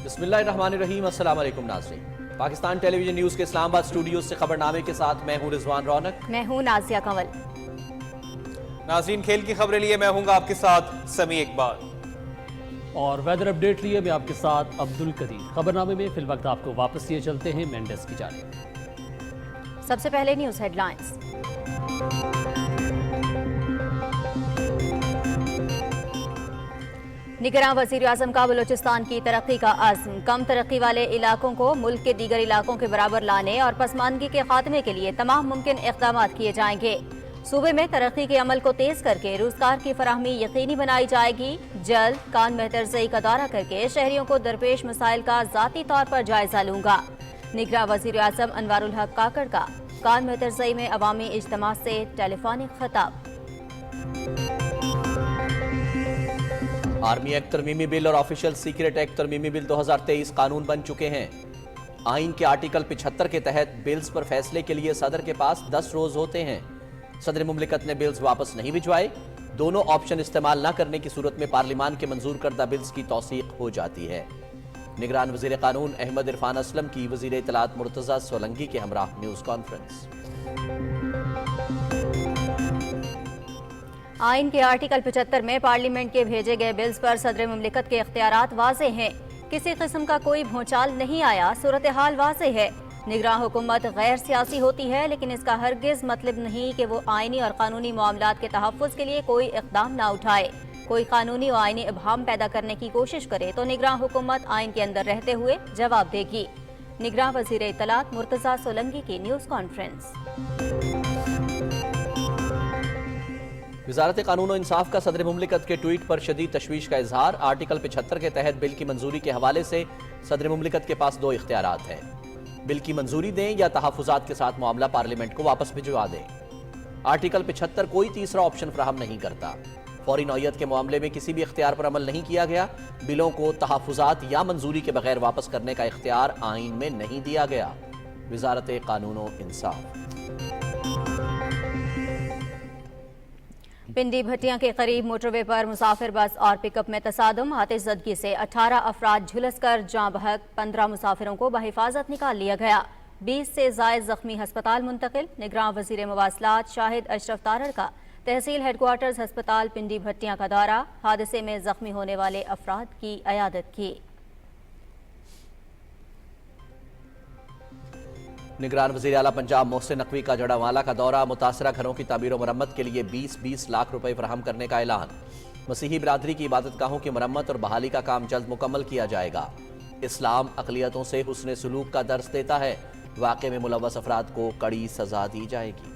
बिस्मिल्लाहिर्रहमानिर्रहीम। अस्सलाम वालेकुम नाज़रीन। पाकिस्तान टेलीविजन न्यूज़ के इस्लामाबाद स्टूडियो से खबरनामे के साथ मैं हूं रिजवान रौनक। मैं हूं नाज़िया कंवल। नाज़रीन, खेल की खबरें लिए मैं हूंगा आपके साथ समी इकबाल और वेदर अपडेट लिए मैं आपके साथ अब्दुल कदीर। खबरनामे में फिल वक्त आपको वापस लिए चलते हैं मेंडेस की जानिब। सबसे पहले न्यूज़ हेडलाइंस। निगरां वज़ीर-ए-आज़म का बलूचिस्तान की तरक्की का अज़्म। कम तरक्की वाले इलाकों को मुल्क के दीगर इलाकों के बराबर लाने और पसमानगी के खात्मे के लिए तमाम मुमकिन इक़दामात किए जाएंगे। सूबे में तरक्की के अमल को तेज करके रोजगार की फराहमी यकीनी बनाई जाएगी। जल्द कान मेहतरजई का दौरा करके शहरियों को दरपेश मसाइल का ज़ाती तौर पर जायजा लूंगा। निगरां वज़ीर-ए-आज़म अनवारुल हक काकड़ का कान मेहतरजई में अवामी इज्तिमा से टेलीफोनिक खिताब। आर्मी एक्ट तरमीमी बिल और ऑफिशियल सीक्रेट एक्ट तरमीमी बिल 2023 कानून बन चुके हैं। आइन के आर्टिकल 75 के तहत बिल्स पर फैसले के लिए सदर के पास 10 रोज होते हैं। सदर मुमलिकत ने बिल्स वापस नहीं भिजवाए। दोनों ऑप्शन इस्तेमाल न करने की सूरत में पार्लिमान के मंजूर करदा बिल्स की तौसीक हो जाती है। निगरान वजीर कानून अहमद इरफान असलम की वजीर इत्तलात मुर्तजा सोलंकी के हमरा न्यूज कॉन्फ्रेंस। आइन के आर्टिकल 75 में पार्लियामेंट के भेजे गए बिल्स पर सदर मुमलिकत के इख्तियारात वाज़ेह हैं। किसी किस्म का कोई भूचाल नहीं आया। सूरत हाल वाज़ेह है। निगरान हुकूमत गैर सियासी होती है, लेकिन इसका हरगिज मतलब नहीं कि वो आइनी और कानूनी मामलात के तहफ़्फ़ुज़ के लिए कोई इक़दाम ना उठाए। कोई कानूनी और आइनी इबहम पैदा करने की कोशिश करे तो निगरान हुकूमत आइन के अंदर रहते हुए जवाब देगी। निगरान वज़ीर इत्तलात मुर्तज़ा सोलंकी की न्यूज़ कॉन्फ्रेंस। वज़ारत कानून और इंसाफ का सदर मुमलिकत के ट्वीट पर शदीद तशवीश का इजहार। आर्टिकल 75 के तहत बिल की मंजूरी के हवाले से सदर मुमलिकत के पास दो इख्तियारात हैं। बिल की मंजूरी दें या तहफ़्फ़ुज़ात के साथ मामला पार्लियामेंट को वापस भिजवा दें। आर्टिकल 75 कोई तीसरा ऑप्शन फराहम नहीं करता। फौरी नौयत के मामले में किसी भी इख्तियार पर अमल नहीं किया गया। बिलों को तहफ़्फ़ुज़ात या मंजूरी के बगैर वापस करने का इख्तियार आइन में नहीं दिया गया। वज़ारत कानून और इंसाफ। पिंडी भट्टियां के करीब मोटरवे पर मुसाफिर बस और पिकअप में तसादम। आतिशज़दगी से 18 अफराद झुलस कर जाँ बहक। 15 मुसाफिरों को बहिफाजत निकाल लिया गया। 20 से ज़ायद ज़ख्मी हस्पताल मुंतकिल। निगरान वज़ीर मवासलात शाहिद अशरफ तारड़ का तहसील हेडक्वार्टर्स हस्पताल पिंडी भट्टियां का दौरा। हादसे में ज़ख्मी होने वाले अफराद की अयादत की। निगरान वज़ीर आला पंजाब मोहसिन नकवी का जड़ावाला का दौरा। मुतासरा घरों की तामीर और मरम्मत के लिए 20-20 लाख रुपए फराहम करने का ऐलान। मसीही बिरादरी की इबादत गाहों की मरम्मत और बहाली का काम जल्द मुकम्मल किया जाएगा। इस्लाम अक़लियतों से हुस्न सलूक का दर्स देता है। वाक़े में मुलव्वस अफराद को कड़ी सजा दी जाएगी।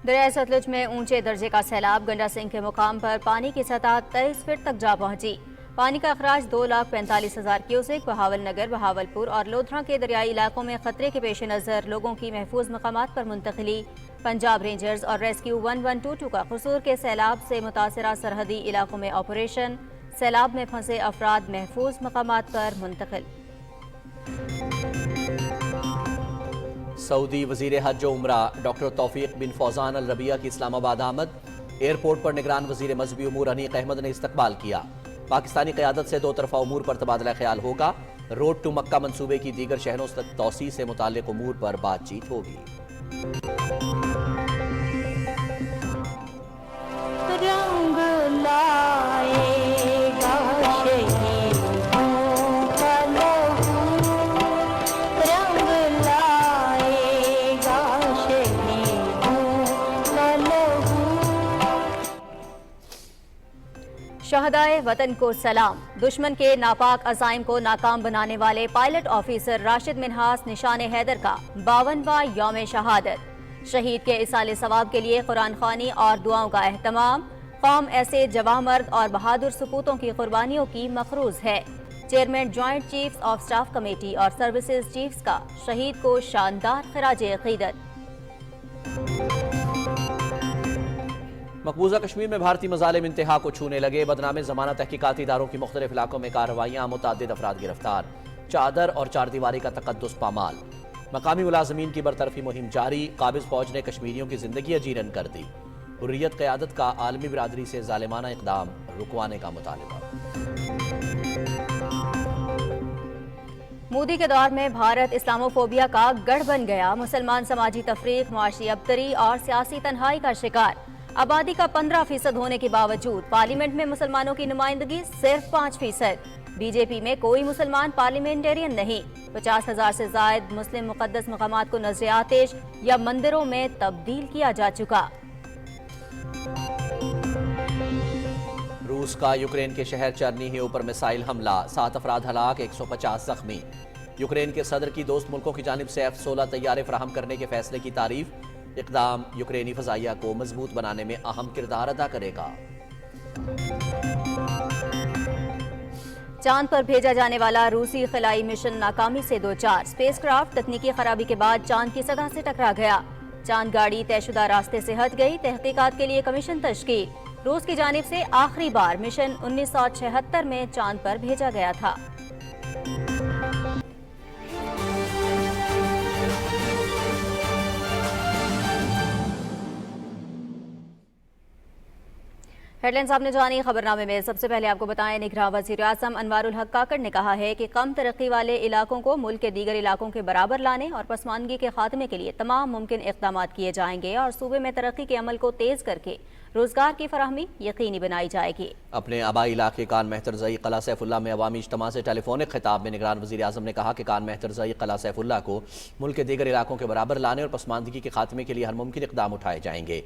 दरिया सतलुज में ऊंचे दर्जे का सैलाब। गंडा सिंह के मुकाम पर पानी की सतह 23 फीट तक जा पहुंची। पानी का अखराज 2,45,000 क्यूसेक। बहावल नगर, बहावलपुर और लोधरा के दरियाई इलाकों में खतरे के पेश नज़र लोगों की महफूज मकामात पर मुंतकिली। पंजाब रेंजर्स और रेस्क्यू 1122 का कसूर के सैलाब से मुतासरा सरहदी इलाकों में ऑपरेशन। सैलाब में फंसे अफराद महफूज मकामात पर मुंतकिल। सऊदी वज़ीर हज और उम्रा डॉक्टर तौफीक बिन फौजान अल रबिया की इस्लामाबाद आमद। एयरपोर्ट पर निगरान वज़ीर मजहबी उमूर अनीक अहमद ने इस्तकबाल किया। पाकिस्तानी क़यादत से दो तरफ़ा उमूर पर तबादला ख्याल होगा। रोड टू मक्का मंसूबे की दीगर शहरों तक तौसी से मुताल्लिक़ उमूर पर बातचीत होगी। रंग लाएगा शहीदों का लहू, रंग लाएगा शहीदों का लहू। शहदाए वतन को सलाम। दुश्मन के नापाक अज़ाइम को नाकाम बनाने वाले पायलट ऑफिसर राशिद मिन्हास निशान हैदर का 52वां यौम शहादत। शहीद के इसाले सवाब के लिए कुरान ख़वानी और दुआओं का एहतमाम। कौम ऐसे जवां मर्द और बहादुर सपूतों की कुर्बानियों की मखरूज है। Chairman joint chiefs of staff committee और सर्विसेज चीफ्स का शहीद को शानदार खिराज अक़ीदत। मकबूजा कश्मीर में भारतीय मज़ालिम इंतहा को छूने लगे। बदनामे ज़माना तहकीकाती इदारों की मुख्तलिफ इलाकों में कार्रवाइयाँ। मुतअद्दिद अफराद गिरफ्तार। चादर और चारदीवारी का तकद्दुस पामाल। मकामी मुलाजमीन की बरतरफी मुहिम जारी। काबिज फौज ने कश्मीरियों की जिंदगी अजीरन कर दी। حریت قیادت کا عالمی برادری سے ظالمانہ اقدام رکوانے کا مطالبہ۔ مودی کے دور میں بھارت اسلاموفوبیا کا گڑھ بن گیا، مسلمان سماجی تفریق، معاشی ابتری اور سیاسی تنہائی کا شکار۔ آبادی کا 15% ہونے کے باوجود پارلیمنٹ میں مسلمانوں کی نمائندگی صرف 5%۔ بی جے پی میں کوئی مسلمان پارلیمنٹرین نہیں۔ 50,000 سے زائد مسلم مقدس مقامات کو نظر آتش یا مندروں میں تبدیل کیا جا چکا۔ روس کا یوکرین کے شہر چرنیہیو پر میسائل حملہ، 7 افراد ہلاک، 150 زخمی۔ یوکرین کے صدر کی دوست ملکوں کی جانب سے F-16 طیارے فراہم کرنے کے فیصلے کی تعریف۔ اقدام یوکرینی فضائیہ کو مضبوط بنانے میں اہم کردار ادا کرے گا۔ چاند پر بھیجا جانے والا روسی خلائی مشن ناکامی سے دوچار، اسپیس کرافٹ تکنیکی خرابی کے بعد چاند کی سطح سے ٹکرا گیا۔ چاند گاڑی طے شدہ راستے سے ہٹ گئی، تحقیقات کے لیے کمیشن تشکیل۔ روس کی جانب سے آخری بار مشن 1976 میں چاند پر بھیجا گیا تھا۔ ہیڈ لائنز آپ نے جانی، خبر نامے میں سب سے پہلے آپ کو بتائیں، نگراں وزیر اعظم انوار الحق کاکڑ نے کہا ہے کہ کم ترقی والے علاقوں کو ملک کے دیگر علاقوں کے برابر لانے اور پسماندگی کے خاتمے کے لیے تمام ممکن اقدامات کیے جائیں گے اور صوبے میں ترقی کے عمل کو تیز کر کے روزگار کی فراہمی یقینی بنائی جائے گی۔ اپنے آبائی علاقے کان مہترزئی قلعہ سیف اللہ میں عوامی اجتماع سے ٹیلی فونک خطاب میں نگران وزیر اعظم نے کہا کہ کان مہترزئی قلعہ سیف اللہ کو ملک کے دیگر علاقوں کے برابر لانے اور پسماندگی کے خاتمے کے لیے ہر ممکن اقدام اٹھائے جائیں گے۔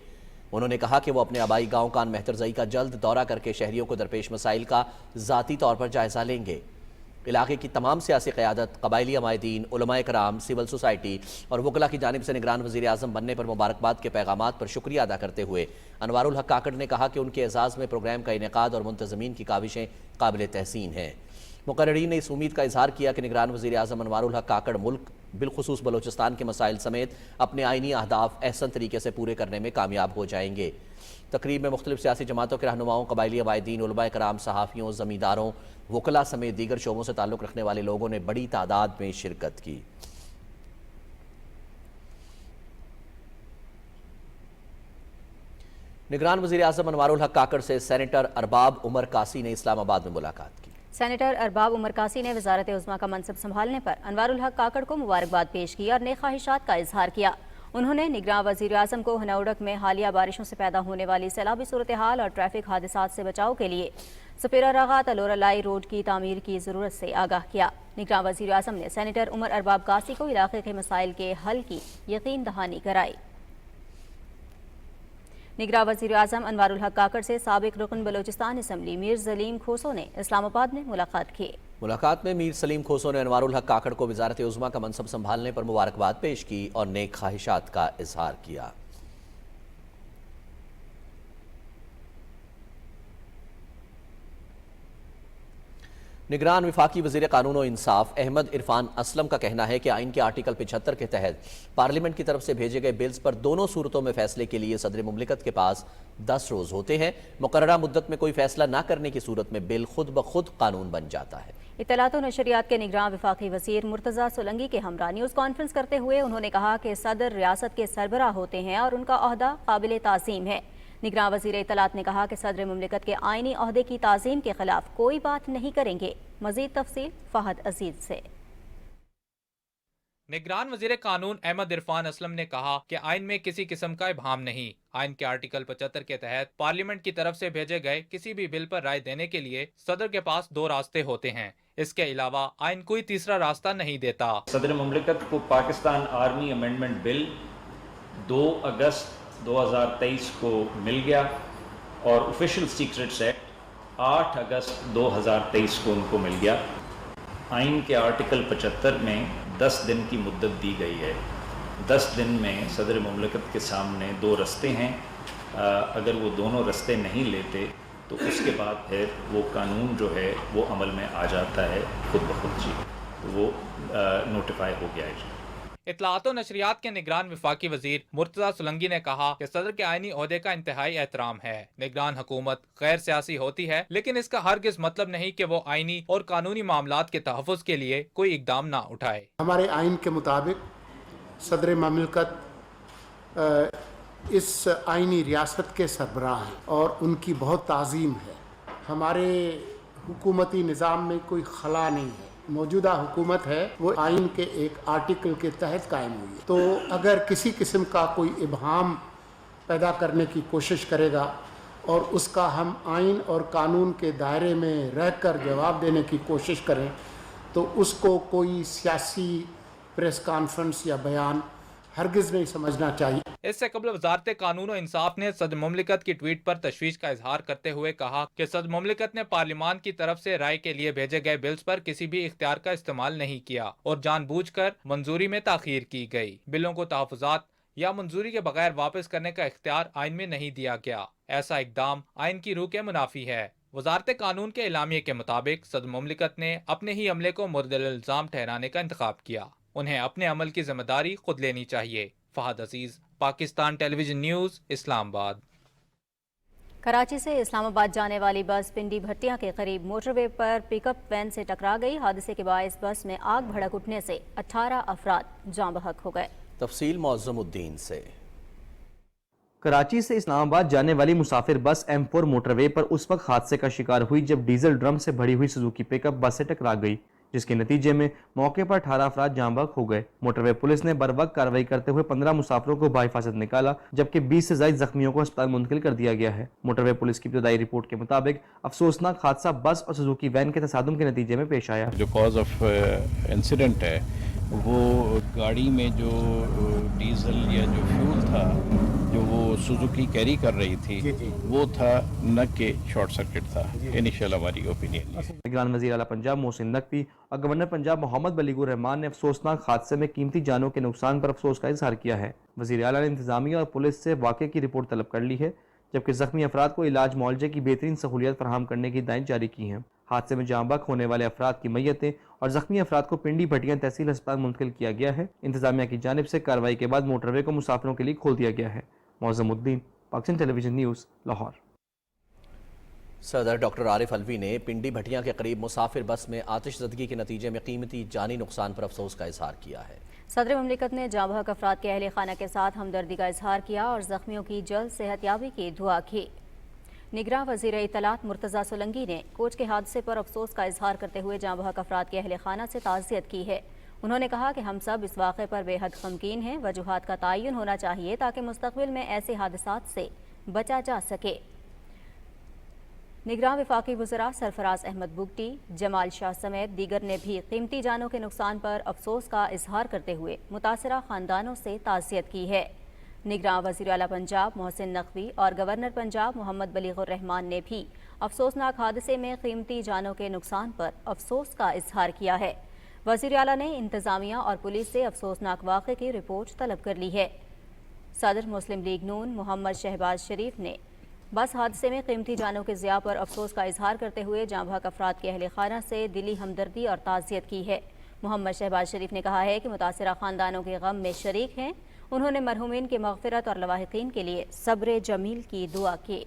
انہوں نے کہا کہ وہ اپنے آبائی گاؤں کان مہترزئی کا جلد دورہ کر کے شہریوں کو درپیش مسائل کا ذاتی طور پر جائزہ لیں گے۔ علاقے کی تمام سیاسی قیادت، قبائلی عمائدین، علماء کرام، سول سوسائٹی اور وکلاء کی جانب سے نگران وزیر اعظم بننے پر مبارکباد کے پیغامات پر شکریہ ادا کرتے ہوئے انوار الحق کاکڑ نے کہا کہ ان کے اعزاز میں پروگرام کا انعقاد اور منتظمین کی کاوشیں قابل تحسین ہیں۔ مقررین نے اس امید کا اظہار کیا کہ نگران وزیر اعظم انوار الحق کاکڑ ملک بالخصوص بلوچستان کے مسائل سمیت اپنے آئینی اہداف احسن طریقے سے پورے کرنے میں کامیاب ہو جائیں گے۔ تقریب میں مختلف سیاسی جماعتوں کے رہنماؤں، قبائلی عمائدین، علماء کرام، صحافیوں، زمینداروں، وکلاء سمیت دیگر شعبوں سے تعلق رکھنے والے لوگوں نے بڑی تعداد میں شرکت کی۔ نگران وزیر اعظم انوار الحق کاکڑ سے سینیٹر ارباب عمر کاسی نے اسلام آباد میں ملاقات کی۔ سینیٹر ارباب عمر کاسی نے وزارت عظمیٰ کا منصب سنبھالنے پر انوار الحق کاکڑ کو مبارکباد پیش کی اور نیک خواہشات کا اظہار کیا۔ انہوں نے نگراں وزیر اعظم کو ہنوڑک میں حالیہ بارشوں سے پیدا ہونے والی سیلابی صورتحال اور ٹریفک حادثات سے بچاؤ کے لیے سپیرا راغا تلورا لائی روڈ کی تعمیر کی ضرورت سے آگاہ کیا۔ نگراں وزیر اعظم نے سینیٹر عمر ارباب کاسی کو علاقے کے مسائل کے حل کی یقین دہانی کرائی۔ نگراں وزیر اعظم انوار الحق کاکڑ سے سابق رکن بلوچستان اسمبلی میر سلیم کھوسو نے اسلام آباد میں ملاقات کی۔ ملاقات میں میر سلیم کھوسو نے انوار الحق کاکڑ کو وزارت عظمیٰ کا منصب سنبھالنے پر مبارکباد پیش کی اور نیک خواہشات کا اظہار کیا۔ نگران وفاقی وزیر قانون و انصاف احمد عرفان اسلم کا کہنا ہے کہ آئین کے آرٹیکل 75 کے تحت پارلیمنٹ کی طرف سے بھیجے گئے بلز پر دونوں صورتوں میں فیصلے کے لیے صدر مملکت کے پاس 10 روز ہوتے ہیں۔ مقررہ مدت میں کوئی فیصلہ نہ کرنے کی صورت میں بل خود بخود قانون بن جاتا ہے۔ اطلاعات و نشریات کے نگراں وفاقی وزیر مرتضیٰ سولنگی کے ہمراہ نیوز کانفرنس کرتے ہوئے انہوں نے کہا کہ صدر ریاست کے سربراہ ہوتے ہیں اور ان کا عہدہ قابل تعظیم ہے۔ نگراں وزیر اطلاعات نے کہا کہ صدر مملکت کے آئینی عہدے کی تعظیم کے خلاف کوئی بات نہیں کریں گے۔ مزید تفصیل فہد عزیز سے۔ نگران وزیر قانون احمد عرفان اسلم نے کہا کہ آئین میں کسی قسم کا ابہام نہیں۔ آئین کے آرٹیکل 75 کے تحت پارلیمنٹ کی طرف سے بھیجے گئے کسی بھی بل پر رائے دینے کے لیے صدر کے پاس 2 راستے ہوتے ہیں۔ اس کے علاوہ آئین کوئی تیسرا راستہ نہیں دیتا۔ صدر مملکت کو پاکستان آرمی امینڈمنٹ بل 2 اگست 2023 کو مل گیا اور آفیشل سیکرٹس ایکٹ 8 اگست 2023 کو ان کو مل گیا۔ آئین کے آرٹیکل 75 میں 10 دن کی مدت دی گئی ہے۔ 10 دن میں صدر مملکت کے سامنے 2 رستے ہیں۔ اگر وہ دونوں رستے نہیں لیتے تو اس کے بعد پھر وہ قانون جو ہے وہ عمل میں آ جاتا ہے خود بخود جی، وہ نوٹیفائی ہو گیا ہے جی۔ اطلاعات و نشریات کے نگران وفاقی وزیر مرتضیٰ سولنگی نے کہا کہ صدر کے آئینی عہدے کا انتہائی احترام ہے۔ نگران حکومت غیر سیاسی ہوتی ہے، لیکن اس کا ہرگز مطلب نہیں کہ وہ آئینی اور قانونی معاملات کے تحفظ کے لیے کوئی اقدام نہ اٹھائے۔ ہمارے آئین کے مطابق صدر مملکت इस आइनी रियासत के सरबराह हैं और उनकी बहुत ताज़ीम है। हमारे हुकूमती निज़ाम में कोई खला नहीं है। मौजूदा हुकूमत है वो आइन के एक आर्टिकल के तहत कायम हुई है। तो अगर किसी किस्म का कोई इबहाम पैदा करने की कोशिश करेगा और उसका हम आइन और कानून के दायरे में रहकर जवाब देने की कोशिश करें तो उसको कोई सियासी प्रेस कॉन्फ्रेंस या बयान हरगिज़ नहीं समझना चाहिए। इससे कबल वजारत कानून और इंसाफ ने सदर मुमलिकत की ट्वीट पर तशवीश का इजहार करते हुए कहा कि सदर मुमलिकत ने पार्लियामान की तरफ से राय के लिए भेजे गए बिल्स पर किसी भी इख्तियार का इस्तेमाल नहीं किया और जानबूझकर मंजूरी में ताखीर की गई। बिलों को तहफ़्फ़ुज़ात या मंजूरी के बगैर वापस करने का इख्तियार आइन में नहीं दिया गया। ऐसा इकदाम आइन की रूह के मुनाफी है। वजारत कानून के एलामिये के मुताबिक सदर मुमलिकत ने अपने ही अमले को मुर्दल इल्ज़ाम ठहराने का इंतखाब किया। उन्हें अपने अमल की जिम्मेदारी खुद लेनी चाहिए। फहद अजीज, पाकिस्तान टेलीविजन न्यूज़, इस्लामाबाद। कराची से इस्लामाबाद जाने वाली बस पिंडी भट्टियां के करीब मोटरवे पर पिकअप वैन से टकरा गई। हादसे के बायस बस में आग भड़क उठने से 18 अफराद जाँ बहक हो गए। तफसील मौज़मुद्दीन से। कराची से इस्लामाबाद जाने वाली मुसाफिर बस M4 मोटरवे पर उस वक्त हादसे का शिकार हुई जब डीजल ड्रम से भरी हुई सुजुकी पिकअप बस से टकरा गई, जिसके नतीजे में मौके पर 18 अफराद जाँ बहक हो गए। मोटरवे पुलिस ने बरवक्त कार्रवाई करते हुए 15 मुसाफिरों को बाहिफाजत निकाला, जबकि 20 से ज्यादा जख्मियों को अस्पताल मुंतकिल कर दिया गया है। मोटरवे पुलिस की इब्तदाई रिपोर्ट के मुताबिक अफसोसनाक हादसा बस और सुजुकी वैन के तसादुम के नतीजे में पेश आया। जो कॉज ऑफ इंसिडेंट है वो गाड़ी में जो डीजल या जो फ्यूल था जो वो सुजुकी कैरी कर रही थी वो था न कि शॉर्ट सर्किट था। इनिशियल हमारी ओपिनियन। निगरान वज़ीर आला पंजाब मोहसिन नकवी और गवर्नर पंजाब मोहम्मद बलीगुर रहमान ने अफसोसनाक हादसे में कीमती जानों के नुकसान पर अफसोस का इजहार किया है। वज़ीर आला ने इंतजामिया और पुलिस से वाक़े की रिपोर्ट तलब कर ली है, जबकि जख्मी अफराद को इलाज मुआवजे की बेहतरीन सहूलियत फराहम करने की हिदायत जारी की हैं। हादसे में जाँ बहक होने वाले अफराद की मैयतें और जख्मी अफराद को पिंडी भटियां तहसील अस्पताल मुंतकिल किया गया है। इंतजामिया की जानिब से कार्रवाई के बाद मोटरवे को मुसाफिरों के लिए खोल दिया गया है। मौज़मुद्दीन, पाकिस्तान टेलीविजन न्यूज़, लाहौर। सदर डॉक्टर आरिफ अलवी ने पिंडी भटियां के करीब मुसाफिर बस में आतिशज़दगी के नतीजे में कीमती जानी नुकसान पर अफसोस का इजहार किया है। सदर मुमलिकत ने जाँ बहक अफराद के अहले खाना के साथ हमदर्दी का इजहार किया और जख्मियों की जल्द सेहतयाबी की दुआ की। निगरां वज़ीर इत्तलात मुर्तज़ा सोलंकी ने कोच के हादसे पर अफसोस का इजहार करते हुए जाँ बहक अफराद के अहले खाना से ताज़ियत की है। उन्होंने कहा कि हम सब इस वाक़े पर बेहद गमगीन हैं। वजूहात का तयन होना चाहिए ताकि मुस्तक़बिल में ऐसे हादसात से बचा जा सके। निगरां वफाकी वज़रा सरफराज अहमद बुगटी, जमाल शाह समेत दीगर ने भी कीमती जानों के नुकसान पर अफसोस का इजहार करते हुए मुतासरा ख़ानदानों से ताज़ियत की है। निगरां वज़ीर आला पंजाब मोहसिन नकवी और गवर्नर पंजाब मोहम्मद बलीगुर रहमान ने भी अफसोसनाक हादसे में कीमती जानों के नुकसान पर अफसोस का इजहार किया है। वज़ीर आला ने इंतज़ामिया और पुलिस से अफसोसनाक वाक़े की रिपोर्ट तलब कर ली है। सदर मुस्लिम लीग नून मोहम्मद शहबाज शरीफ ने बस हादसे में कीमती जानों के ज़िया पर अफसोस का इजहार करते हुए जाँ बहक अफराद के अहले खाना से दिली हमदर्दी और ताज़ियत की है। मोहम्मद शहबाज शरीफ ने कहा है कि मुतासरा ख़ानदानों के गम में शरीक हैं। उन्होंने मरहूमीन की मग़फ़िरत और लवाहिकीन के लिए सब्र जमील की दुआ की।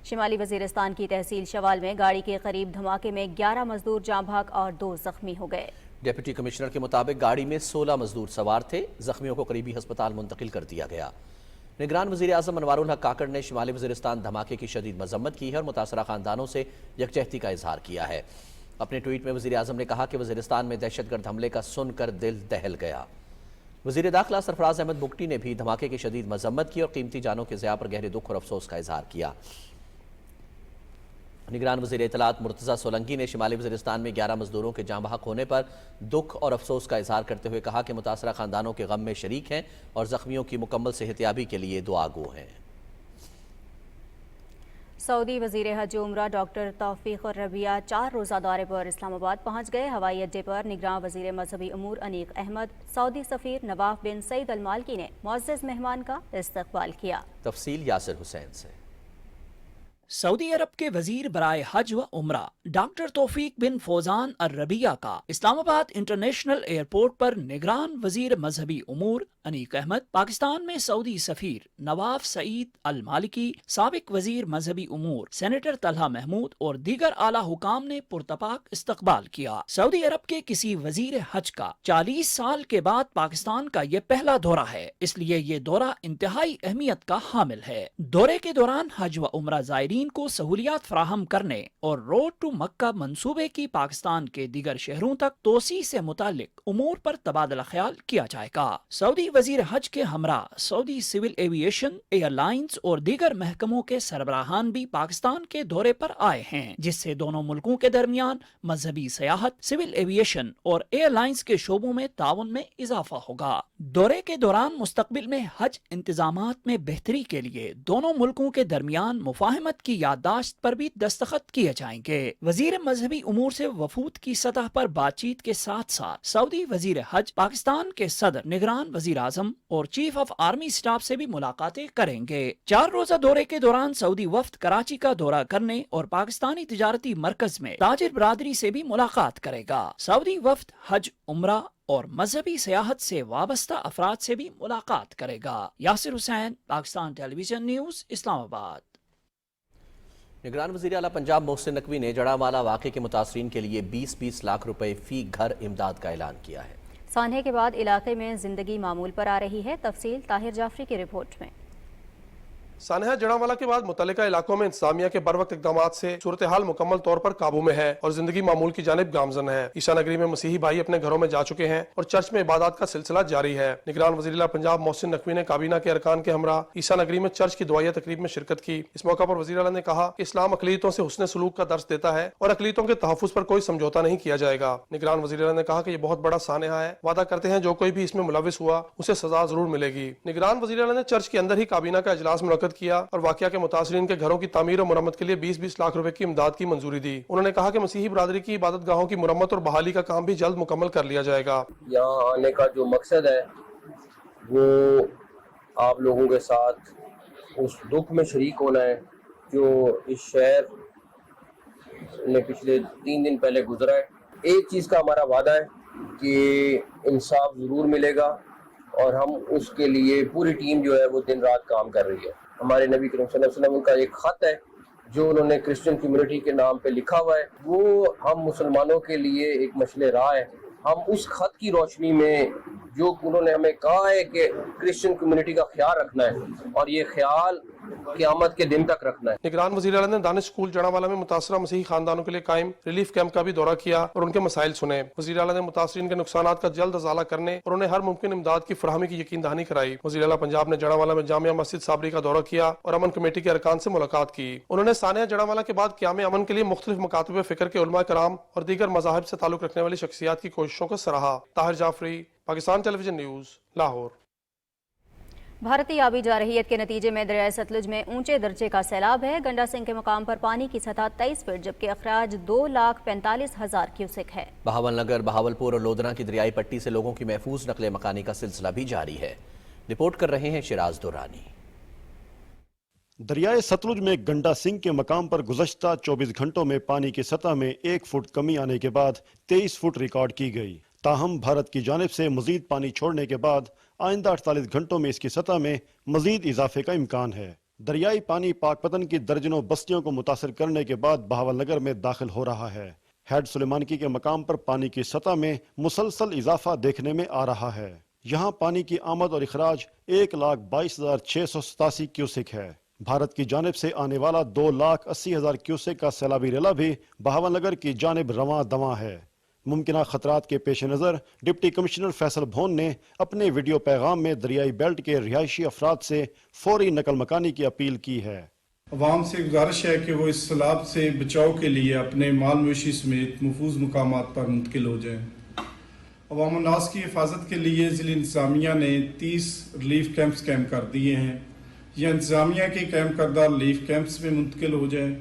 शिमाली वज़ीरिस्तान की तहसील शवाल में गाड़ी के करीब धमाके में 11 मजदूर जाँ बहक और 2 जख्मी हो गए। डिप्टी कमिश्नर के मुताबिक गाड़ी में 16 मजदूर सवार थे। जख्मियों को करीबी अस्पताल मुंतकिल कर दिया गया। निगरान वज़ीर आज़म अनवारुल हक काकड़ ने शिमाली वज़ीरिस्तान धमाके की शदीद मजम्मत की है और मुतासरा ख़ानदानों से यकजहती का इजहार किया है। अपने ट्वीट में वज़ीर आज़म ने कहा कि वज़ीरिस्तान में दहशतगर्द हमले का सुनकर दिल दहल गया। वज़ीर दाखिला सरफराज अहमद बुगटी ने भी धमाके की शदीद मजम्मत की और कीमती जानों के ज़िया पर गहरे दुख और अफसोस का इजहार किया। निगरान वज़ीर इत्तलात मुर्तज़ा सोलंकी ने शिमाली वज़ीरिस्तान में 11 मजदूरों के जाँ बहक होने पर दुख और अफसोस का इजहार करते हुए कहा कि मुतासरा ख़ानदानों के गम में शरीक हैं और ज़ख्मियों की मुकम्मल सेहतयाबी के लिए दुआगो हैं। सऊदी वज़ीर हज उम्रा डॉक्टर तौफीक रबिया 4 रोज़ा दौरे पर इस्लामाबाद पहुँच गए। हवाई अड्डे पर निगरान वज़ीर मजहबी अमूर अनीक अहमद, सऊदी सफ़ीर नवाफ बिन सईद अल मालकी ने मुअज़्ज़ज़ मेहमान का इस्तक़बाल किया। तफसील यासिर हुसैन से। सऊदी अरब के वजीर बराए हज व उम्रा डॉक्टर तौफीक बिन फौजान अर रबिया का इस्लामाबाद इंटरनेशनल एयरपोर्ट पर निगरान वजीर मजहबी उमूर انیق احمد، پاکستان میں سعودی سفیر نواف سعید المالکی، سابق وزیر مذہبی امور سینیٹر طلحہ محمود اور دیگر اعلیٰ حکام نے پرتپاک استقبال کیا۔ سعودی عرب کے کسی وزیر حج کا 40 سال کے بعد پاکستان کا یہ پہلا دورہ ہے، اس لیے یہ دورہ انتہائی اہمیت کا حامل ہے۔ دورے کے دوران حج و عمرہ زائرین کو سہولیات فراہم کرنے اور روڈ ٹو مکہ منصوبے کی پاکستان کے دیگر شہروں تک توسیع سے متعلق امور پر تبادلہ خیال کیا جائے گا۔ سعودی وزیر حج کے ہمراہ سعودی سول ایویشن، ایئر لائنز اور دیگر محکموں کے سربراہان بھی پاکستان کے دورے پر آئے ہیں، جس سے دونوں ملکوں کے درمیان مذہبی سیاحت، سول ایویشن اور ایئر لائنز کے شعبوں میں تعاون میں اضافہ ہوگا۔ دورے کے دوران مستقبل میں حج انتظامات میں بہتری کے لیے دونوں ملکوں کے درمیان مفاہمت کی یادداشت پر بھی دستخط کیے جائیں گے۔ وزیر مذہبی امور سے وفود کی سطح پر بات چیت کے ساتھ ساتھ سعودی وزیر حج پاکستان کے صدر، نگران وزیر اعظم اور چیف آف آرمی اسٹاف سے بھی ملاقاتیں کریں گے۔ 4 روزہ دورے کے دوران سعودی وفد کراچی کا دورہ کرنے اور پاکستانی تجارتی مرکز میں تاجر برادری سے بھی ملاقات کرے گا۔ سعودی وفد حج، عمرہ اور مذہبی سیاحت سے وابستہ افراد سے بھی ملاقات کرے گا۔ یاسر حسین، پاکستان ٹیلی ویژن نیوز، اسلام آباد۔ نگران وزیر اعلیٰ پنجاب محسن نقوی نے جڑاوالا واقعے کے متاثرین کے لیے 20-20 لاکھ روپے فی گھر امداد کا اعلان کیا ہے۔ سانحے کے بعد علاقے میں زندگی معمول پر آ رہی ہے۔ تفصیل طاہر جعفری کی رپورٹ میں۔ سانحہ جڑاوالا کے بعد متعلقہ علاقوں میں انتظامیہ کے بروقت اقدامات سے صورتحال مکمل طور پر قابو میں ہے اور زندگی معمول کی جانب گامزن ہے۔ عیسیٰ نگری میں مسیحی بھائی اپنے گھروں میں جا چکے ہیں اور چرچ میں عبادات کا سلسلہ جاری ہے۔ نگران وزیر اعلیٰ پنجاب محسن نقوی نے کابینہ کے ارکان کے ہمراہ عیسیٰ نگری میں چرچ کی دعائیہ تقریب میں شرکت کی۔ اس موقع پر وزیر اعلیٰ نے کہا کہ اسلام اقلیتوں سے حسن سلوک کا درس دیتا ہے اور اقلیتوں کے تحفظ پر کوئی سمجھوتا نہیں کیا جائے گا۔ نگران وزیر اعلیٰ نے کہا کہ یہ بہت بڑا سانحہ ہے، وعدہ کرتے ہیں جو کوئی بھی اس میں ملوث ہوا اسے سزا ضرور ملے گی۔ نگران وزیر اعلیٰ نے چرچ کے اندر ہی کابینہ کا اجلاس منعقد کیا اور واقعہ کے متاثرین کے گھروں کی تعمیر و مرمت کے لیے 20-20 لاکھ روپے کی امداد کی منظوری دی۔ انہوں نے کہا کہ مسیحی برادری کی عبادت گاہوں کی مرمت اور بحالی کا کام بھی جلد مکمل کر لیا جائے گا۔ یہاں آنے کا جو مقصد ہے وہ آپ لوگوں کے ساتھ اس دکھ میں شریک ہونا ہے جو اس شہر نے پچھلے 3 دن پہلے گزرا ہے۔ ایک چیز کا ہمارا وعدہ ہے کہ انصاف ضرور ملے گا اور ہم اس کے لیے پوری ٹیم جو ہے وہ دن رات کام کر رہی ہے۔ ہمارے نبی کریم صلی اللہ علیہ وسلم کا ایک خط ہے جو انہوں نے کرسچن کمیونٹی کے نام پہ لکھا ہوا ہے، وہ ہم مسلمانوں کے لیے ایک مشعل راہ ہے۔ ہم اس خط کی روشنی میں جو انہوں نے ہمیں کہا ہے کہ کرسچن کمیونٹی کا خیال رکھنا ہے اور یہ خیال قیامت کے دن تک رکھنا ہے۔ نگران وزیر اعلیٰ نے دانش اسکول جڑاوالا میں متاثرہ مسیحی خاندانوں کے لیے قائم ریلیف کیمپ کا بھی دورہ کیا اور ان کے مسائل سنے۔ وزیر اعلیٰ نے متاثرین کے نقصانات کا جلد ازالہ کرنے اور انہیں ہر ممکن امداد کی فراہمی کی یقین دہانی کرائی۔ وزیر اعلیٰ پنجاب نے جڑاوالا میں جامعہ مسجد صابری کا دورہ کیا اور امن کمیٹی کے ارکان سے ملاقات کی۔ انہوں نے سانحہ جڑاوالا کے بعد قیام امن کے لیے مختلف مکاتب فکر کے علماء کرام اور دیگر مذاہب سے تعلق رکھنے والی شخصیات کی کوششوں کو سراہا۔ طاہر جعفری، پاکستان ٹیلی ویژن نیوز، لاہور۔ بھارتی آبی جارحیت کے نتیجے میں دریائے ستلج میں اونچے درجے کا سیلاب ہے۔ گنڈا سنگھ کے مقام پر پانی کی سطح 23 فٹ جبکہ اخراج 2,45,000 کیوسک ہے۔ بہاول نگر، بہاولپور اور لودھنا کی دریائی پٹی سے لوگوں کی محفوظ نقل مکانی کا سلسلہ بھی جاری ہے۔ رپورٹ کر رہے ہیں شراز دورانی۔ دریائے ستلج میں گنڈا سنگھ کے مقام پر گزشتہ 24 گھنٹوں میں پانی کی سطح میں 1 فٹ کمی آنے کے بعد 23 فٹ ریکارڈ کی گئی۔ تاہم بھارت کی جانب سے مزید پانی چھوڑنے کے بعد آئندہ 48 گھنٹوں میں اس کی سطح میں مزید اضافے کا امکان ہے۔ دریائی پانی پاک پتن کی درجنوں بستیوں کو متاثر کرنے کے بعد بہاول نگر میں داخل ہو رہا ہے۔ ہیڈ سلیمانکی کے مقام پر پانی کی سطح میں مسلسل اضافہ دیکھنے میں آ رہا ہے۔ یہاں پانی کی آمد اور اخراج 1,22,687 کیوسک ہے۔ بھارت کی جانب سے آنے والا 2,80,000 کیوسک کا سیلابی ریلا بھی بہاول نگر کی جانب رواں دواں ہے۔ ممکنہ خطرات کے پیش نظر ڈپٹی کمشنر فیصل بھون نے اپنے ویڈیو پیغام میں دریائی بیلٹ کے رہائشی افراد سے فوری نقل مکانی کی اپیل کی ہے۔ عوام سے گزارش ہے کہ وہ اس سیلاب سے بچاؤ کے لیے اپنے مال مویشی سمیت محفوظ مقامات پر منتقل ہو جائیں۔ عوام الناس کی حفاظت کے لیے ضلع انتظامیہ نے 30 ریلیف کیمپس قائم کر دیے ہیں۔ یہ انتظامیہ کے قائم کردہ ریلیف کیمپس میں منتقل ہو جائیں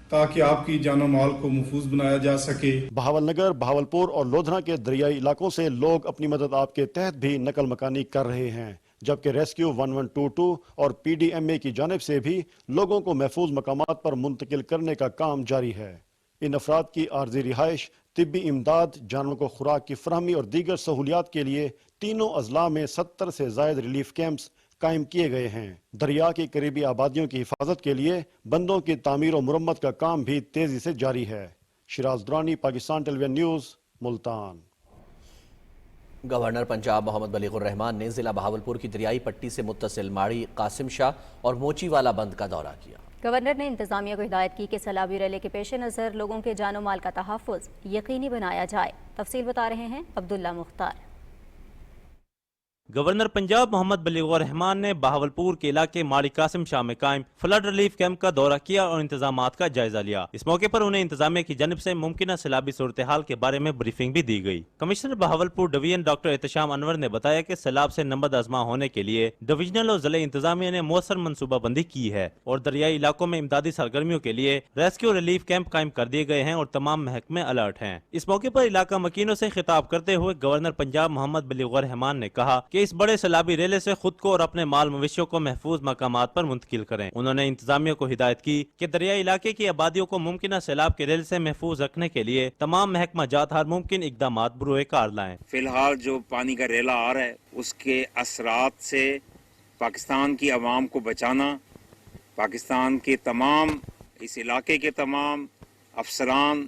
تاکہ آپ کی جان و مال کو محفوظ بنایا جا سکے۔ بہاول نگر، بہاولپور اور لودھنا کے دریائی علاقوں سے لوگ اپنی مدد آپ کے تحت بھی نقل مکانی کر رہے ہیں، جبکہ ریسکیو 1122 اور پی ڈی ایم اے کی جانب سے بھی لوگوں کو محفوظ مقامات پر منتقل کرنے کا کام جاری ہے۔ इन अफराद की आर्जी रिहाइश, तिब्बी इमदाद, जानवरों को खुराक की फरहमी और दीगर सहूलियात के लिए तीनों अजला में 70 से जायद रिलीफ कैंप्स कायम किए गए हैं। दरिया की करीबी आबादियों की हिफाजत के लिए बंदों की तामीर और मुरम्मत का काम भी तेजी से जारी है। Shiraz Durrani, Pakistan television news, Multan. Governor Punjab Mohammad Baligh ur Rehman ने जिला बहावलपुर की दरियाई पट्टी से मुत्तसिल माड़ी, कासिम शाह और मोचीवाला बंद का दौरा किया। गवर्नर ने इंतजामिया को हिदायत की कि सैलाबी रैली के पेश नज़र लोगों के जानो माल का तहफ़्फ़ुज़ यकीनी बनाया जाए। तफसील बता रहे हैं अब्दुल्ला मुख्तार। गवर्नर पंजाब मोहम्मद बलीगुर रहमान ने बहावलपुर के इलाके माड़ी कासिम शाह में कायम फ्लड रिलीफ कैंप का दौरा किया और इंतजामात का जायजा लिया। इस मौके पर उन्हें इंतजामिया की जानिब से मुमकिन सैलाबी सूरत हाल के बारे में ब्रीफिंग भी दी गई। Commissioner Bahawalpur division doctor Ehtesham Anwar ने बताया कि सैलाब से नंबद आजमा होने के लिए डिविजनल और जिले इंतजामिया ने मौसर मनसूबाबंदी की है और दरियाई इलाकों में इमदादी सरगर्मियों के लिए रेस्क्यू रिलीफ कैंप कायम कर दिए गए हैं और तमाम महकमे अलर्ट हैं। इस मौके पर इलाका मकीनों से खिताब करते हुए गवर्नर पंजाब मोहम्मद बलीगुर रहमान ने कहा कि इस बड़े सैलाबी रेले से खुद को और अपने माल मवेशियों को महफूज मकामात पर मुंतकिल करें। उन्होंने इंतजामिया को हिदायत की कि दरियाई इलाके की आबादियों को मुमकिन सैलाब के रेल से महफूज रखने के लिए तमाम महकमा जात हर मुमकिन इकदाम बरोए कार लाएं। फिलहाल जो पानी का रेला आ रहा है उसके असरात से पाकिस्तान की आवाम को बचाना, पाकिस्तान के तमाम इस इलाके के तमाम अफसरान